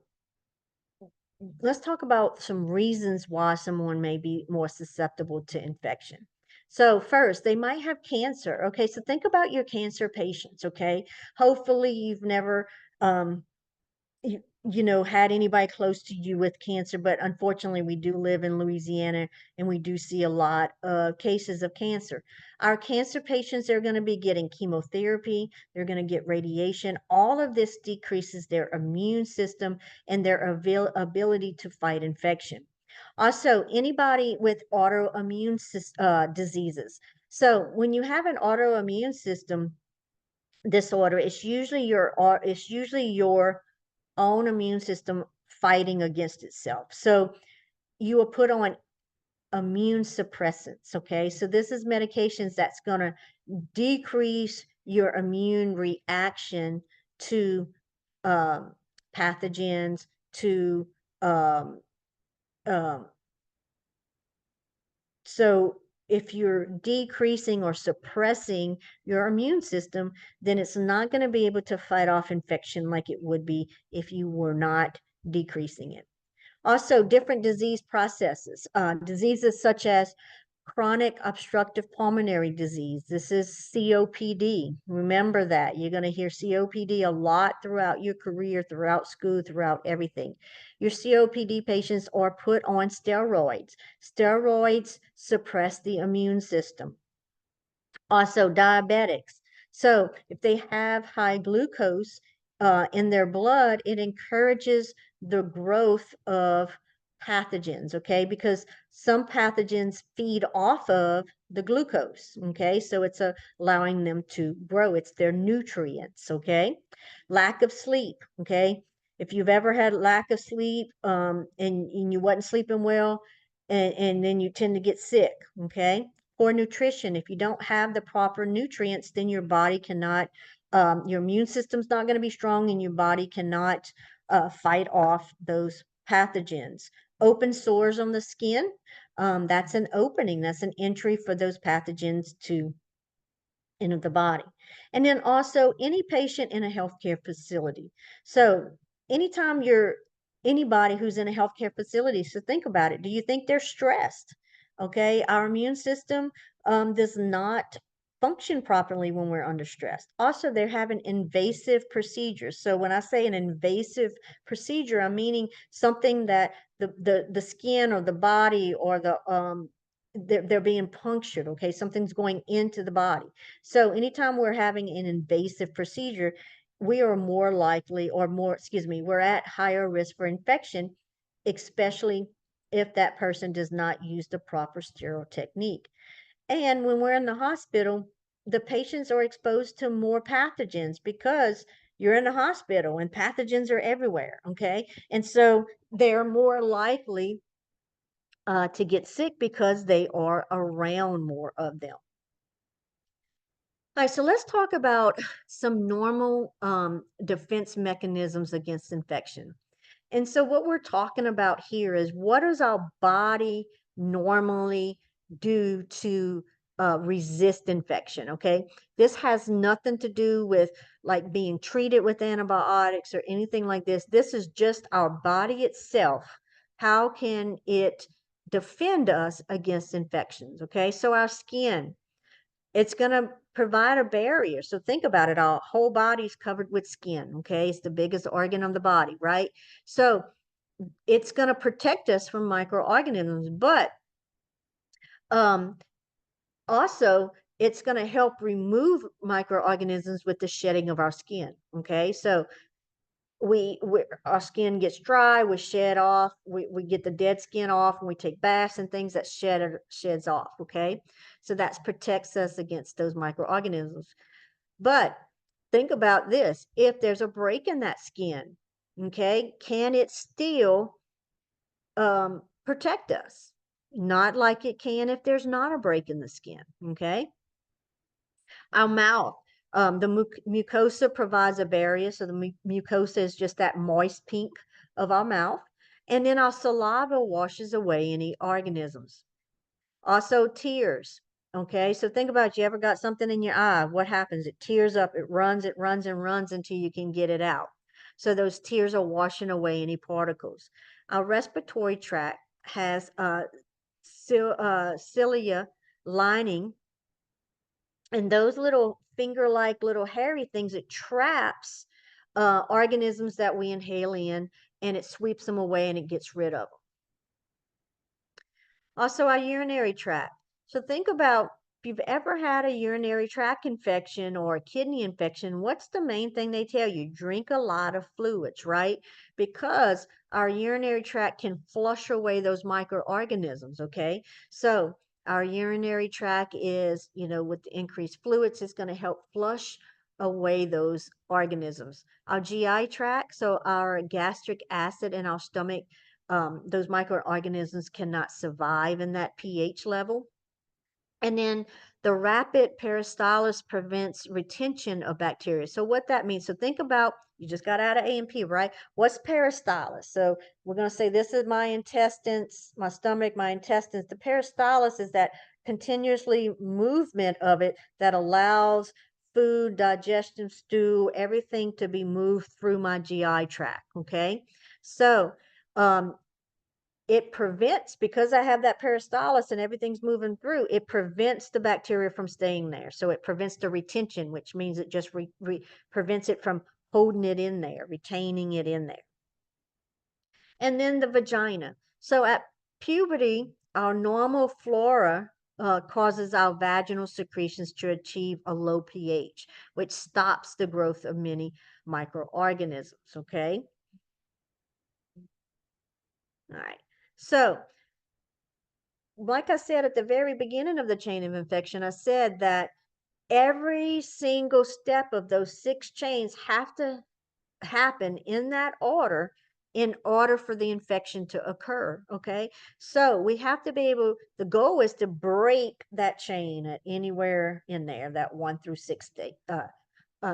let's talk about some reasons why someone may be more susceptible to infection. So first, they might have cancer. Okay, so think about your cancer patients. Okay, hopefully you've never um, you, had anybody close to you with cancer, but unfortunately we do live in Louisiana and we do see a lot of cases of cancer. Our cancer patients are going to be getting chemotherapy, they're going to get radiation. All of this decreases their immune system and their ability to fight infection. Also, anybody with autoimmune diseases. So when you have an autoimmune system disorder, it's usually your own immune system fighting against itself. So you will put on immune suppressants. Okay. So this is medications that's going to decrease your immune reaction to um, pathogens, to um, um, so if you're decreasing or suppressing your immune system, then it's not going to be able to fight off infection like it would be if you were not decreasing it. Also, different disease processes, diseases such as chronic obstructive pulmonary disease. This is COPD. Remember that. You're going to hear COPD a lot throughout your career, throughout school, throughout everything. Your COPD patients are put on steroids. Steroids suppress the immune system. Also diabetics. So if they have high glucose in their blood, it encourages the growth of pathogens, okay? Because some pathogens feed off of the glucose, okay? So it's allowing them to grow. It's their nutrients, okay? Lack of sleep, okay? If you've ever had lack of sleep and you wasn't sleeping well, and then you tend to get sick, okay? Poor nutrition. If you don't have the proper nutrients, then your body cannot, your immune system's not going to be strong and your body cannot fight off those pathogens. Open sores on the skin, that's an opening, that's an entry for those pathogens to enter the body. And then also any patient in a healthcare facility. So anytime you're anybody who's in a healthcare facility, so think about it. Do you think they're stressed? Okay, our immune system does not function properly when we're under stress. Also, they're having invasive procedures. So when I say an invasive procedure, I'm meaning something that the skin or the body or the they're being punctured. Okay, something's going into the body. So anytime we're having an invasive procedure, we are more likely, or more, excuse me, we're at higher risk for infection, especially if that person does not use the proper sterile technique. And when we're in the hospital, the patients are exposed to more pathogens because you're in the hospital and pathogens are everywhere. Okay. And so they're more likely to get sick because they are around more of them. All right, so let's talk about some normal defense mechanisms against infection. And so what we're talking about here is what does our body normally do to resist infection, okay? This has nothing to do with like being treated with antibiotics or anything like this. This is just our body itself how can it defend us against infections? Okay, so our skin, it's going to provide a barrier. So think about it. Our whole body's covered with skin. Okay, it's the biggest organ of the body, right? So it's going to protect us from microorganisms, but um, also it's going to help remove microorganisms with the shedding of our skin. Okay, so our skin gets dry, we shed off, we get the dead skin off, and we take baths and things that sheds off. Okay, so that protects us against those microorganisms. But think about this: if there's a break in that skin, okay, can it still protect us? Not like it can if there's not a break in the skin. Okay, our mouth. The mucosa provides a barrier. So the mucosa is just that moist pink of our mouth. And then our saliva washes away any organisms. Also, tears. Okay, so think about it. You ever got something in your eye? What happens? It tears up, it runs and runs until you can get it out. So those tears are washing away any particles. Our respiratory tract has cilia lining, and those little finger-like little hairy things, it traps organisms that we inhale in, and it sweeps them away and it gets rid of them. Also, our urinary tract. So think about, if you've ever had a urinary tract infection or a kidney infection, what's the main thing they tell you? Drink a lot of fluids, right? Because our urinary tract can flush away those microorganisms, okay? So our urinary tract is, with the increased fluids, it's going to help flush away those organisms. Our GI tract, so our gastric acid in our stomach, those microorganisms cannot survive in that pH level. And then the rapid peristalsis prevents retention of bacteria. So what that means, so think about, you just got out of A&P, right? What's peristalsis? So we're going to say this is my intestines, my stomach, my intestines. The peristalsis is that continuously movement of it that allows food, digestion, stew, everything to be moved through my GI tract, okay? So um, it prevents, because I have that peristalsis and everything's moving through, it prevents the bacteria from staying there. So it prevents the retention, which means it just prevents it from holding it in there, retaining it in there. And then the vagina. So at puberty, our normal flora causes our vaginal secretions to achieve a low pH, which stops the growth of many microorganisms, okay? All right. So like I said at the very beginning of the chain of infection, I said that every single step of those 6 chains have to happen in that order in order for the infection to occur. Okay. So we have to be able, the goal is to break that chain at anywhere in there, that 1 through 6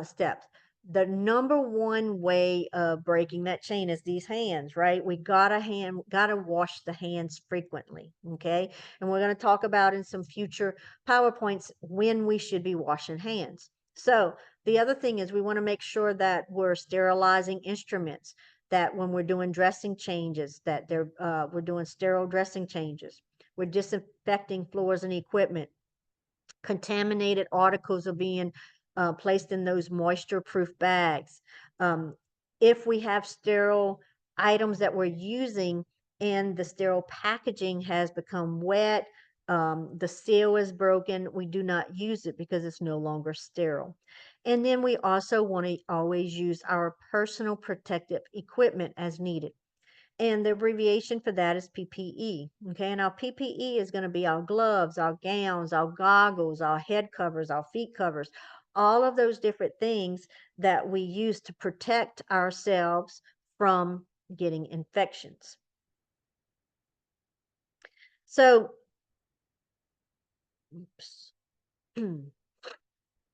steps. The number one way of breaking that chain is these hands, right? We gotta wash the hands frequently, okay? And we're going to talk about in some future PowerPoints when we should be washing hands. So the other thing is we want to make sure that we're sterilizing instruments, that when we're doing dressing changes, that we're doing sterile dressing changes. We're disinfecting floors and equipment. Contaminated articles are being placed in those moisture-proof bags. If we have sterile items that we're using and the sterile packaging has become wet, the seal is broken, we do not use it because it's no longer sterile. And then we also want to always use our personal protective equipment as needed. And the abbreviation for that is PPE. Okay, and our PPE is going to be our gloves, our gowns, our goggles, our head covers, our feet covers, all of those different things that we use to protect ourselves from getting infections. So, oops.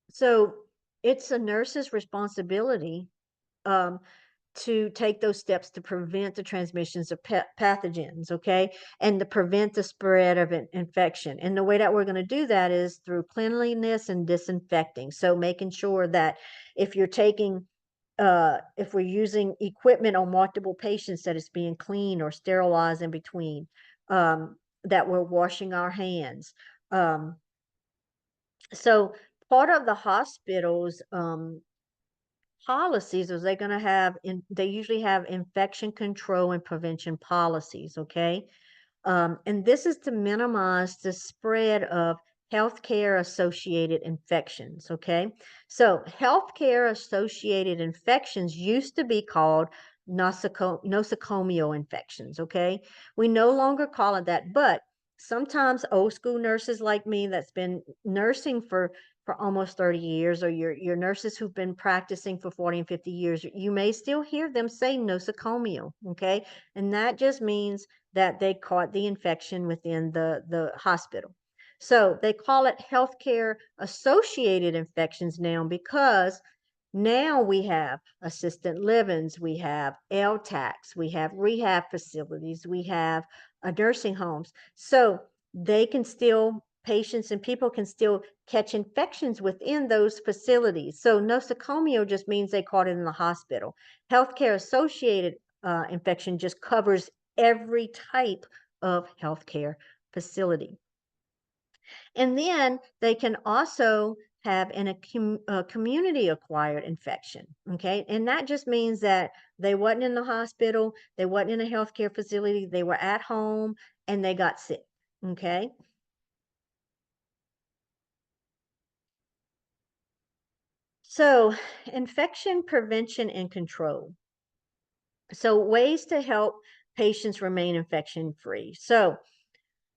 So it's a nurse's responsibility um, to take those steps to prevent the transmissions of pathogens, okay, and to prevent the spread of an infection. And the way that we're going to do that is through cleanliness and disinfecting. So making sure that if you're taking if we're using equipment on multiple patients, that it's being cleaned or sterilized in between, that we're washing our hands. Um, so part of the hospital's policies is they're going to have they usually have infection control and prevention policies, okay? And this is to minimize the spread of healthcare associated infections. Okay. So, healthcare associated infections used to be called nosocomial infections. Okay. We no longer call it that, but sometimes old school nurses like me that's been nursing for almost 30 years, or your nurses who've been practicing for 40 and 50 years, you may still hear them say nosocomial. Okay. And that just means that they caught the infection within the hospital. So they call it healthcare associated infections now, because now we have assisted livings, we have LTACs, we have rehab facilities, we have nursing homes. So they can still, patients and people can still catch infections within those facilities. So nosocomial just means they caught it in the hospital. Healthcare associated infection just covers every type of healthcare facility. And then they can also have a community acquired infection. Okay. And that just means that they wasn't in the hospital, they wasn't in a healthcare facility, they were at home and they got sick. Okay. So, infection prevention and control. So, ways to help patients remain infection free. So,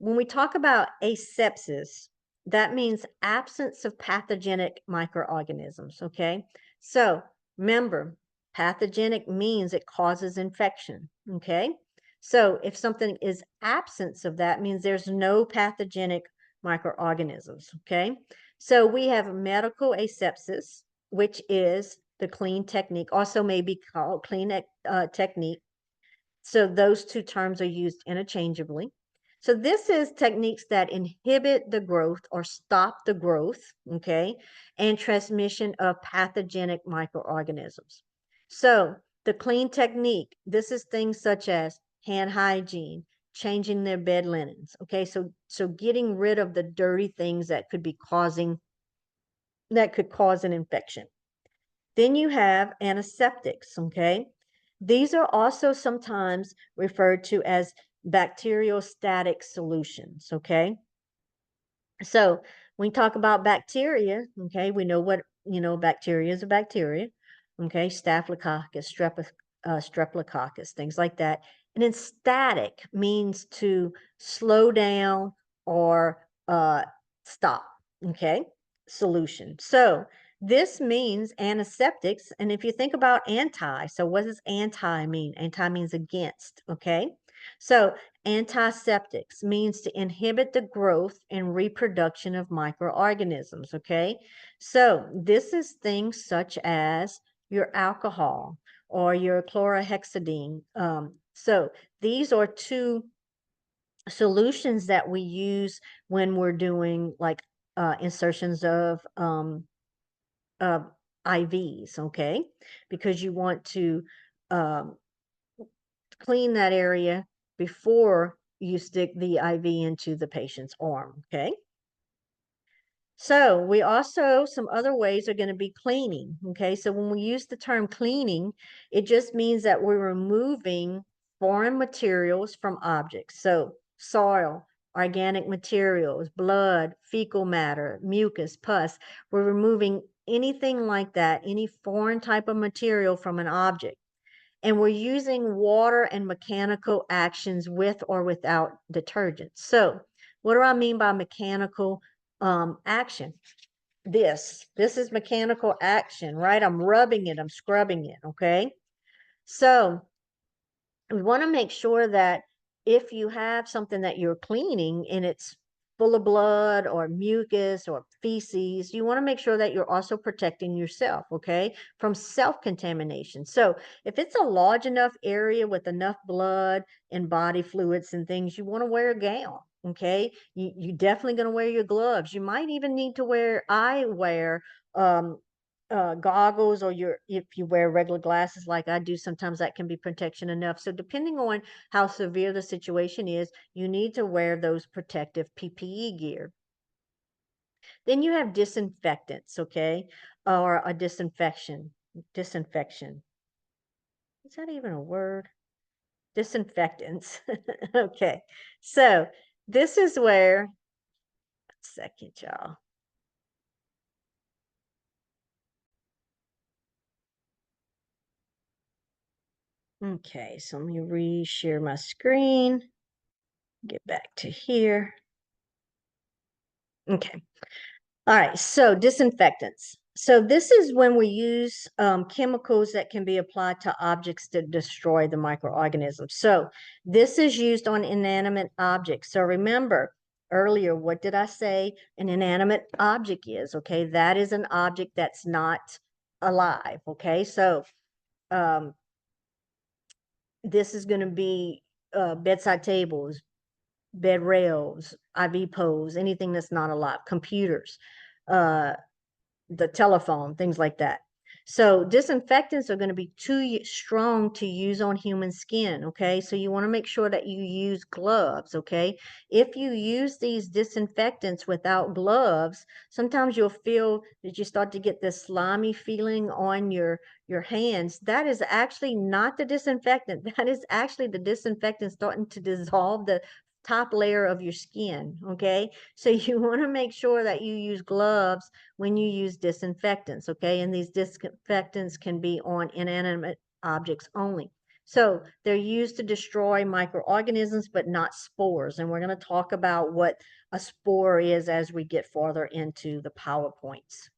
when we talk about asepsis, that means absence of pathogenic microorganisms, okay? So remember, pathogenic means it causes infection, okay? So if something is absence of that, means there's no pathogenic microorganisms, okay? So we have medical asepsis, which is the clean technique, also may be called clean technique. So those two terms are used interchangeably. So this is techniques that inhibit the growth or stop the growth, okay, and transmission of pathogenic microorganisms. So the clean technique, this is things such as hand hygiene, changing their bed linens, okay, so getting rid of the dirty things that could be causing that could cause an infection. Then you have antiseptics, okay? These are also sometimes referred to as bacteriostatic solutions, okay? So when we talk about bacteria, okay, we know what, bacteria is a bacteria, okay? Staphylococcus, streptococcus, things like that. And then static means to slow down or stop, okay? Solution. So this means antiseptics. And if you think about anti, so what does anti mean? Anti means against, okay? So antiseptics means to inhibit the growth and reproduction of microorganisms, okay? So this is things such as your alcohol or your chlorhexidine. So these are two solutions that we use when we're doing like insertions of uh, IVs, okay? Because you want to um, clean that area before you stick the IV into the patient's arm, okay? So we also, some other ways are going to be cleaning, okay? So when we use the term cleaning, it just means that we're removing foreign materials from objects. So soil, organic materials, blood, fecal matter, mucus, pus. We're removing anything like that, any foreign type of material from an object. And we're using water and mechanical actions with or without detergents. So what do I mean by mechanical action? This is mechanical action, right? I'm rubbing it, I'm scrubbing it, okay? So we want to make sure that if you have something that you're cleaning and it's full of blood or mucus or feces, you want to make sure that you're also protecting yourself, okay, from self-contamination. So if it's a large enough area with enough blood and body fluids and things, you want to wear a gown, okay? You definitely going to wear your gloves. You might even need to wear eyewear, um, goggles, or if you wear regular glasses like I do, sometimes that can be protection enough. So depending on how severe the situation is, you need to wear those protective PPE gear. Then you have disinfectants, okay, or a disinfection. Disinfection. Is that even a word? Disinfectants. Okay. So this is where, second, y'all. Okay, so let me re-share my screen. Get back to here. Okay. All right, so disinfectants. So this is when we use chemicals that can be applied to objects to destroy the microorganisms. So this is used on inanimate objects. So remember earlier, what did I say an inanimate object is? Okay, that is an object that's not alive. Okay, so this is going to be bedside tables, bed rails, IV poles, anything that's not alive, computers, uh, the telephone, things like that. So disinfectants are going to be too strong to use on human skin, okay? So you want to make sure that you use gloves, okay? If you use these disinfectants without gloves, sometimes you'll feel that you start to get this slimy feeling on your hands. That is actually not the disinfectant. That is actually the disinfectant starting to dissolve the top layer of your skin, okay? So you want to make sure that you use gloves when you use disinfectants, okay? And these disinfectants can be on inanimate objects only. So they're used to destroy microorganisms, but not spores. And we're going to talk about what a spore is as we get farther into the PowerPoints.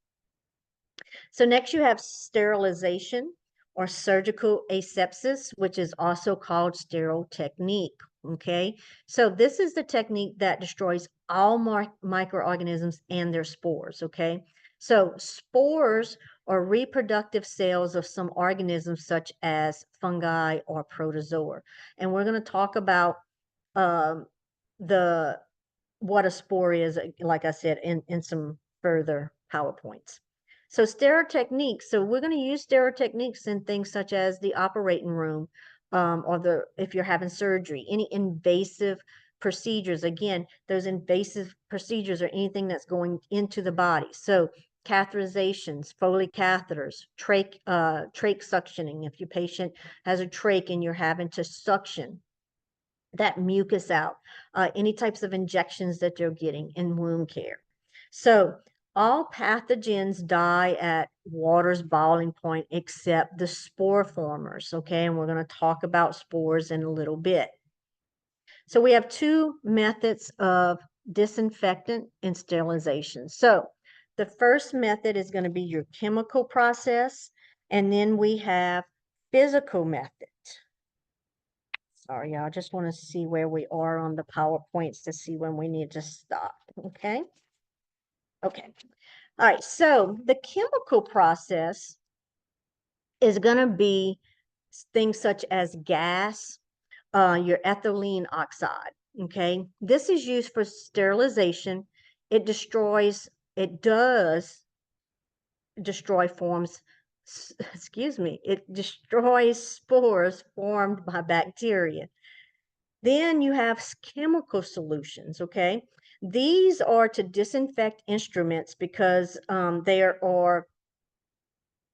So next you have sterilization or surgical asepsis, which is also called sterile technique. Okay, so this is the technique that destroys all microorganisms and their spores. Okay, so spores are reproductive cells of some organisms such as fungi or protozoa. And we're going to talk about um, the what a spore is, like I said, in some further PowerPoints. So sterile techniques. So we're going to use sterile techniques in things such as the operating room, or if you're having surgery, any invasive procedures. Again, those invasive procedures are anything that's going into the body. So catheterizations, Foley catheters, trach suctioning. If your patient has a trach and you're having to suction that mucus out, any types of injections that they're getting in wound care. So all pathogens die at water's boiling point except the spore formers, okay? And we're going to talk about spores in a little bit. So we have two methods of disinfectant and sterilization. So the first method is going to be your chemical process, and then we have physical method. Sorry, y'all, I just want to see where we are on the PowerPoints to see when we need to stop, okay? Okay, all right, so the chemical process is going to be things such as gas, your ethylene oxide, okay? This is used for sterilization. It does destroy forms, excuse me, it destroys spores formed by bacteria. Then you have chemical solutions, okay? These are to disinfect instruments because they're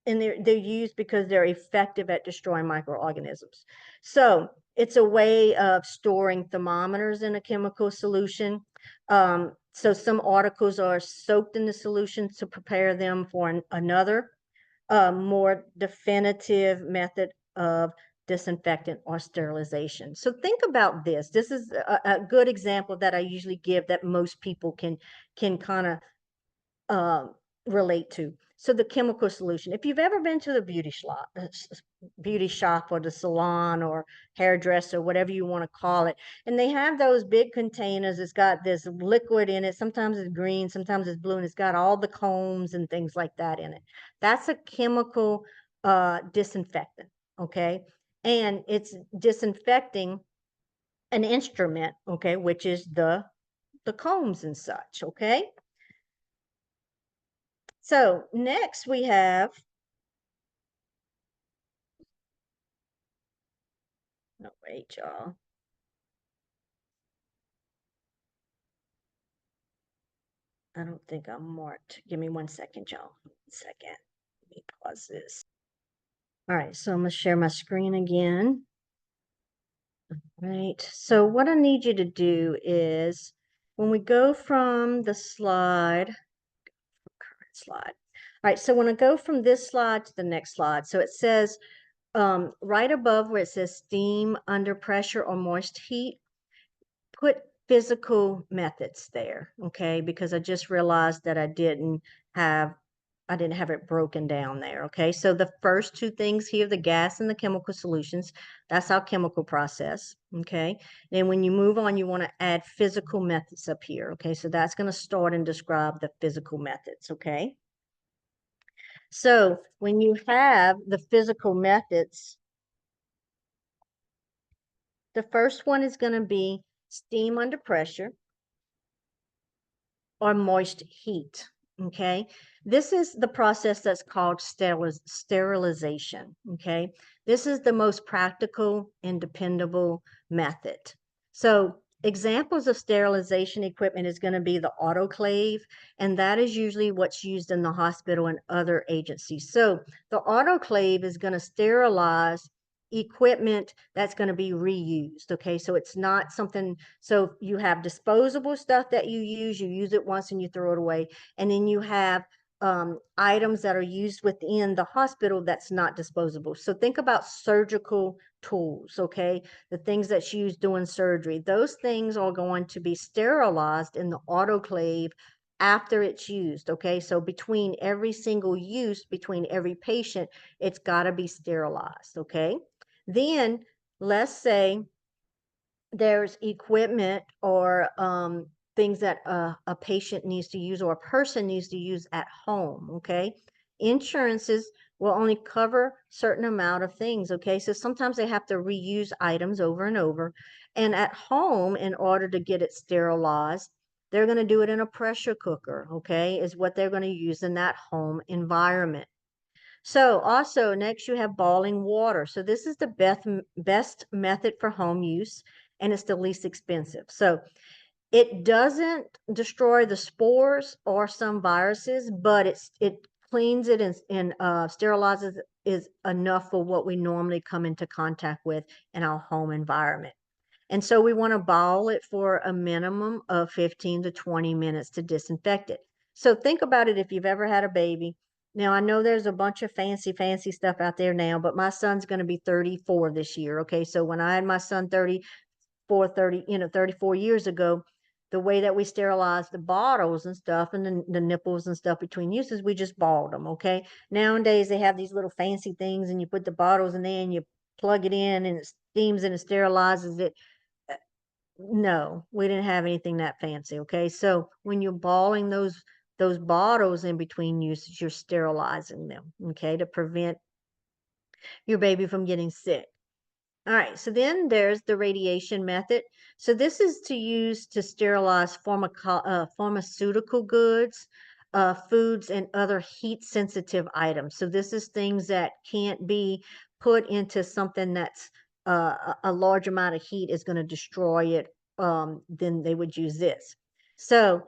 used because they're effective at destroying microorganisms. So it's a way of storing thermometers in a chemical solution. So some articles are soaked in the solution to prepare them for another more definitive method of disinfectant or sterilization. So think about this. This is a good example that I usually give that most people can kind of relate to. So the chemical solution. If you've ever been to the beauty shop or the salon or hairdresser, whatever you want to call it, and they have those big containers. It's got this liquid in it. Sometimes it's green, sometimes it's blue, and it's got all the combs and things like that in it. That's a chemical disinfectant, okay? And it's disinfecting an instrument, okay, which is the combs and such, okay? So next we have, no, wait, y'all. I don't think I'm marked. Give me 1 second, y'all. 1 second. Let me pause this. All right, so I'm gonna share my screen again. Right. So what I need you to do is when we go from the slide, current slide. All right, so when I go from this slide to the next slide, so it says right above where it says steam under pressure or moist heat, put physical methods there, okay? Because I just realized that I didn't have it broken down there, okay? So the first two things here, the gas and the chemical solutions, that's our chemical process, okay? Then when you move on, you want to add physical methods up here, okay? So that's going to start and describe the physical methods, okay? So when you have the physical methods, the first one is going to be steam under pressure or moist heat. Okay, this is the process that's called sterilization. Okay, this is the most practical and dependable method. So, examples of sterilization equipment is going to be the autoclave, and that is usually what's used in the hospital and other agencies. So, the autoclave is going to sterilize equipment that's going to be reused. Okay, so it's not something, so you have disposable stuff that you use it once and you throw it away, and then you have items that are used within the hospital that's not disposable. So think about surgical tools, okay, the things that's used doing surgery. Those things are going to be sterilized in the autoclave after it's used, okay? So between every single use, between every patient, it's got to be sterilized, okay? Then let's say there's equipment or things that a patient needs to use or a person needs to use at home, okay? Insurances will only cover certain amount of things, okay? So sometimes they have to reuse items over and over. And at home, in order to get it sterilized, they're going to do it in a pressure cooker, okay? Is what they're going to use in that home environment. So also next you have boiling water. So this is the best method for home use, and it's the least expensive. So it doesn't destroy the spores or some viruses, but it cleans it and sterilizes is enough for what we normally come into contact with in our home environment. And so we want to boil it for a minimum of 15 to 20 minutes to disinfect it. So think about it if you've ever had a baby. Now, I know there's a bunch of fancy stuff out there now, but my son's going to be 34 this year. Okay. So when I had my son 34 years ago, the way that we sterilized the bottles and stuff and the nipples and stuff between uses, we just boiled them. Okay. Nowadays, they have these little fancy things and you put the bottles in there and you plug it in and it steams and it sterilizes it. No, we didn't have anything that fancy, okay? So when you're balling those bottles in between uses, you're sterilizing them, okay, to prevent your baby from getting sick. All right, so then there's the radiation method. So this is to use to sterilize pharmaceutical goods, foods, and other heat-sensitive items. So this is things that can't be put into something that's a large amount of heat is going to destroy it. Then they would use this. So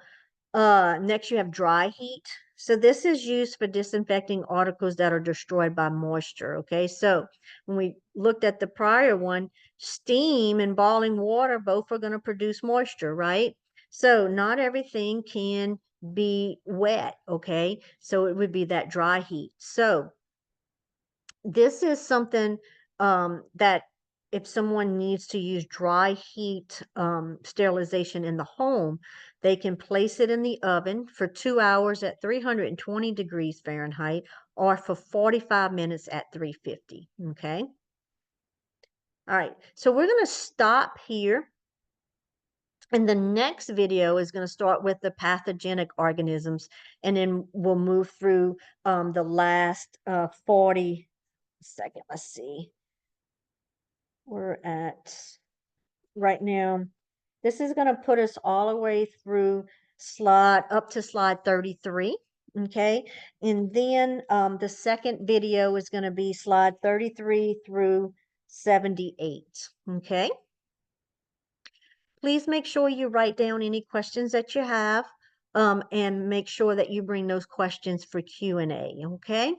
next you have dry heat. So this is used for disinfecting articles that are destroyed by moisture. Okay, so when we looked at the prior one, steam and boiling water both are going to produce moisture, right? So not everything can be wet. Okay, so it would be that dry heat. So this is something that if someone needs to use dry heat sterilization in the home, they can place it in the oven for 2 hours at 320 degrees Fahrenheit or for 45 minutes at 350. Okay. All right. So we're going to stop here. And the next video is going to start with the pathogenic organisms, and then we'll move through the last 40 second. Let's see. We're at right now. This is going to put us all the way through slide up to slide 33. Okay, and then the second video is going to be slide 33 through 78. Okay, please make sure you write down any questions that you have, and make sure that you bring those questions for Q&A. Okay.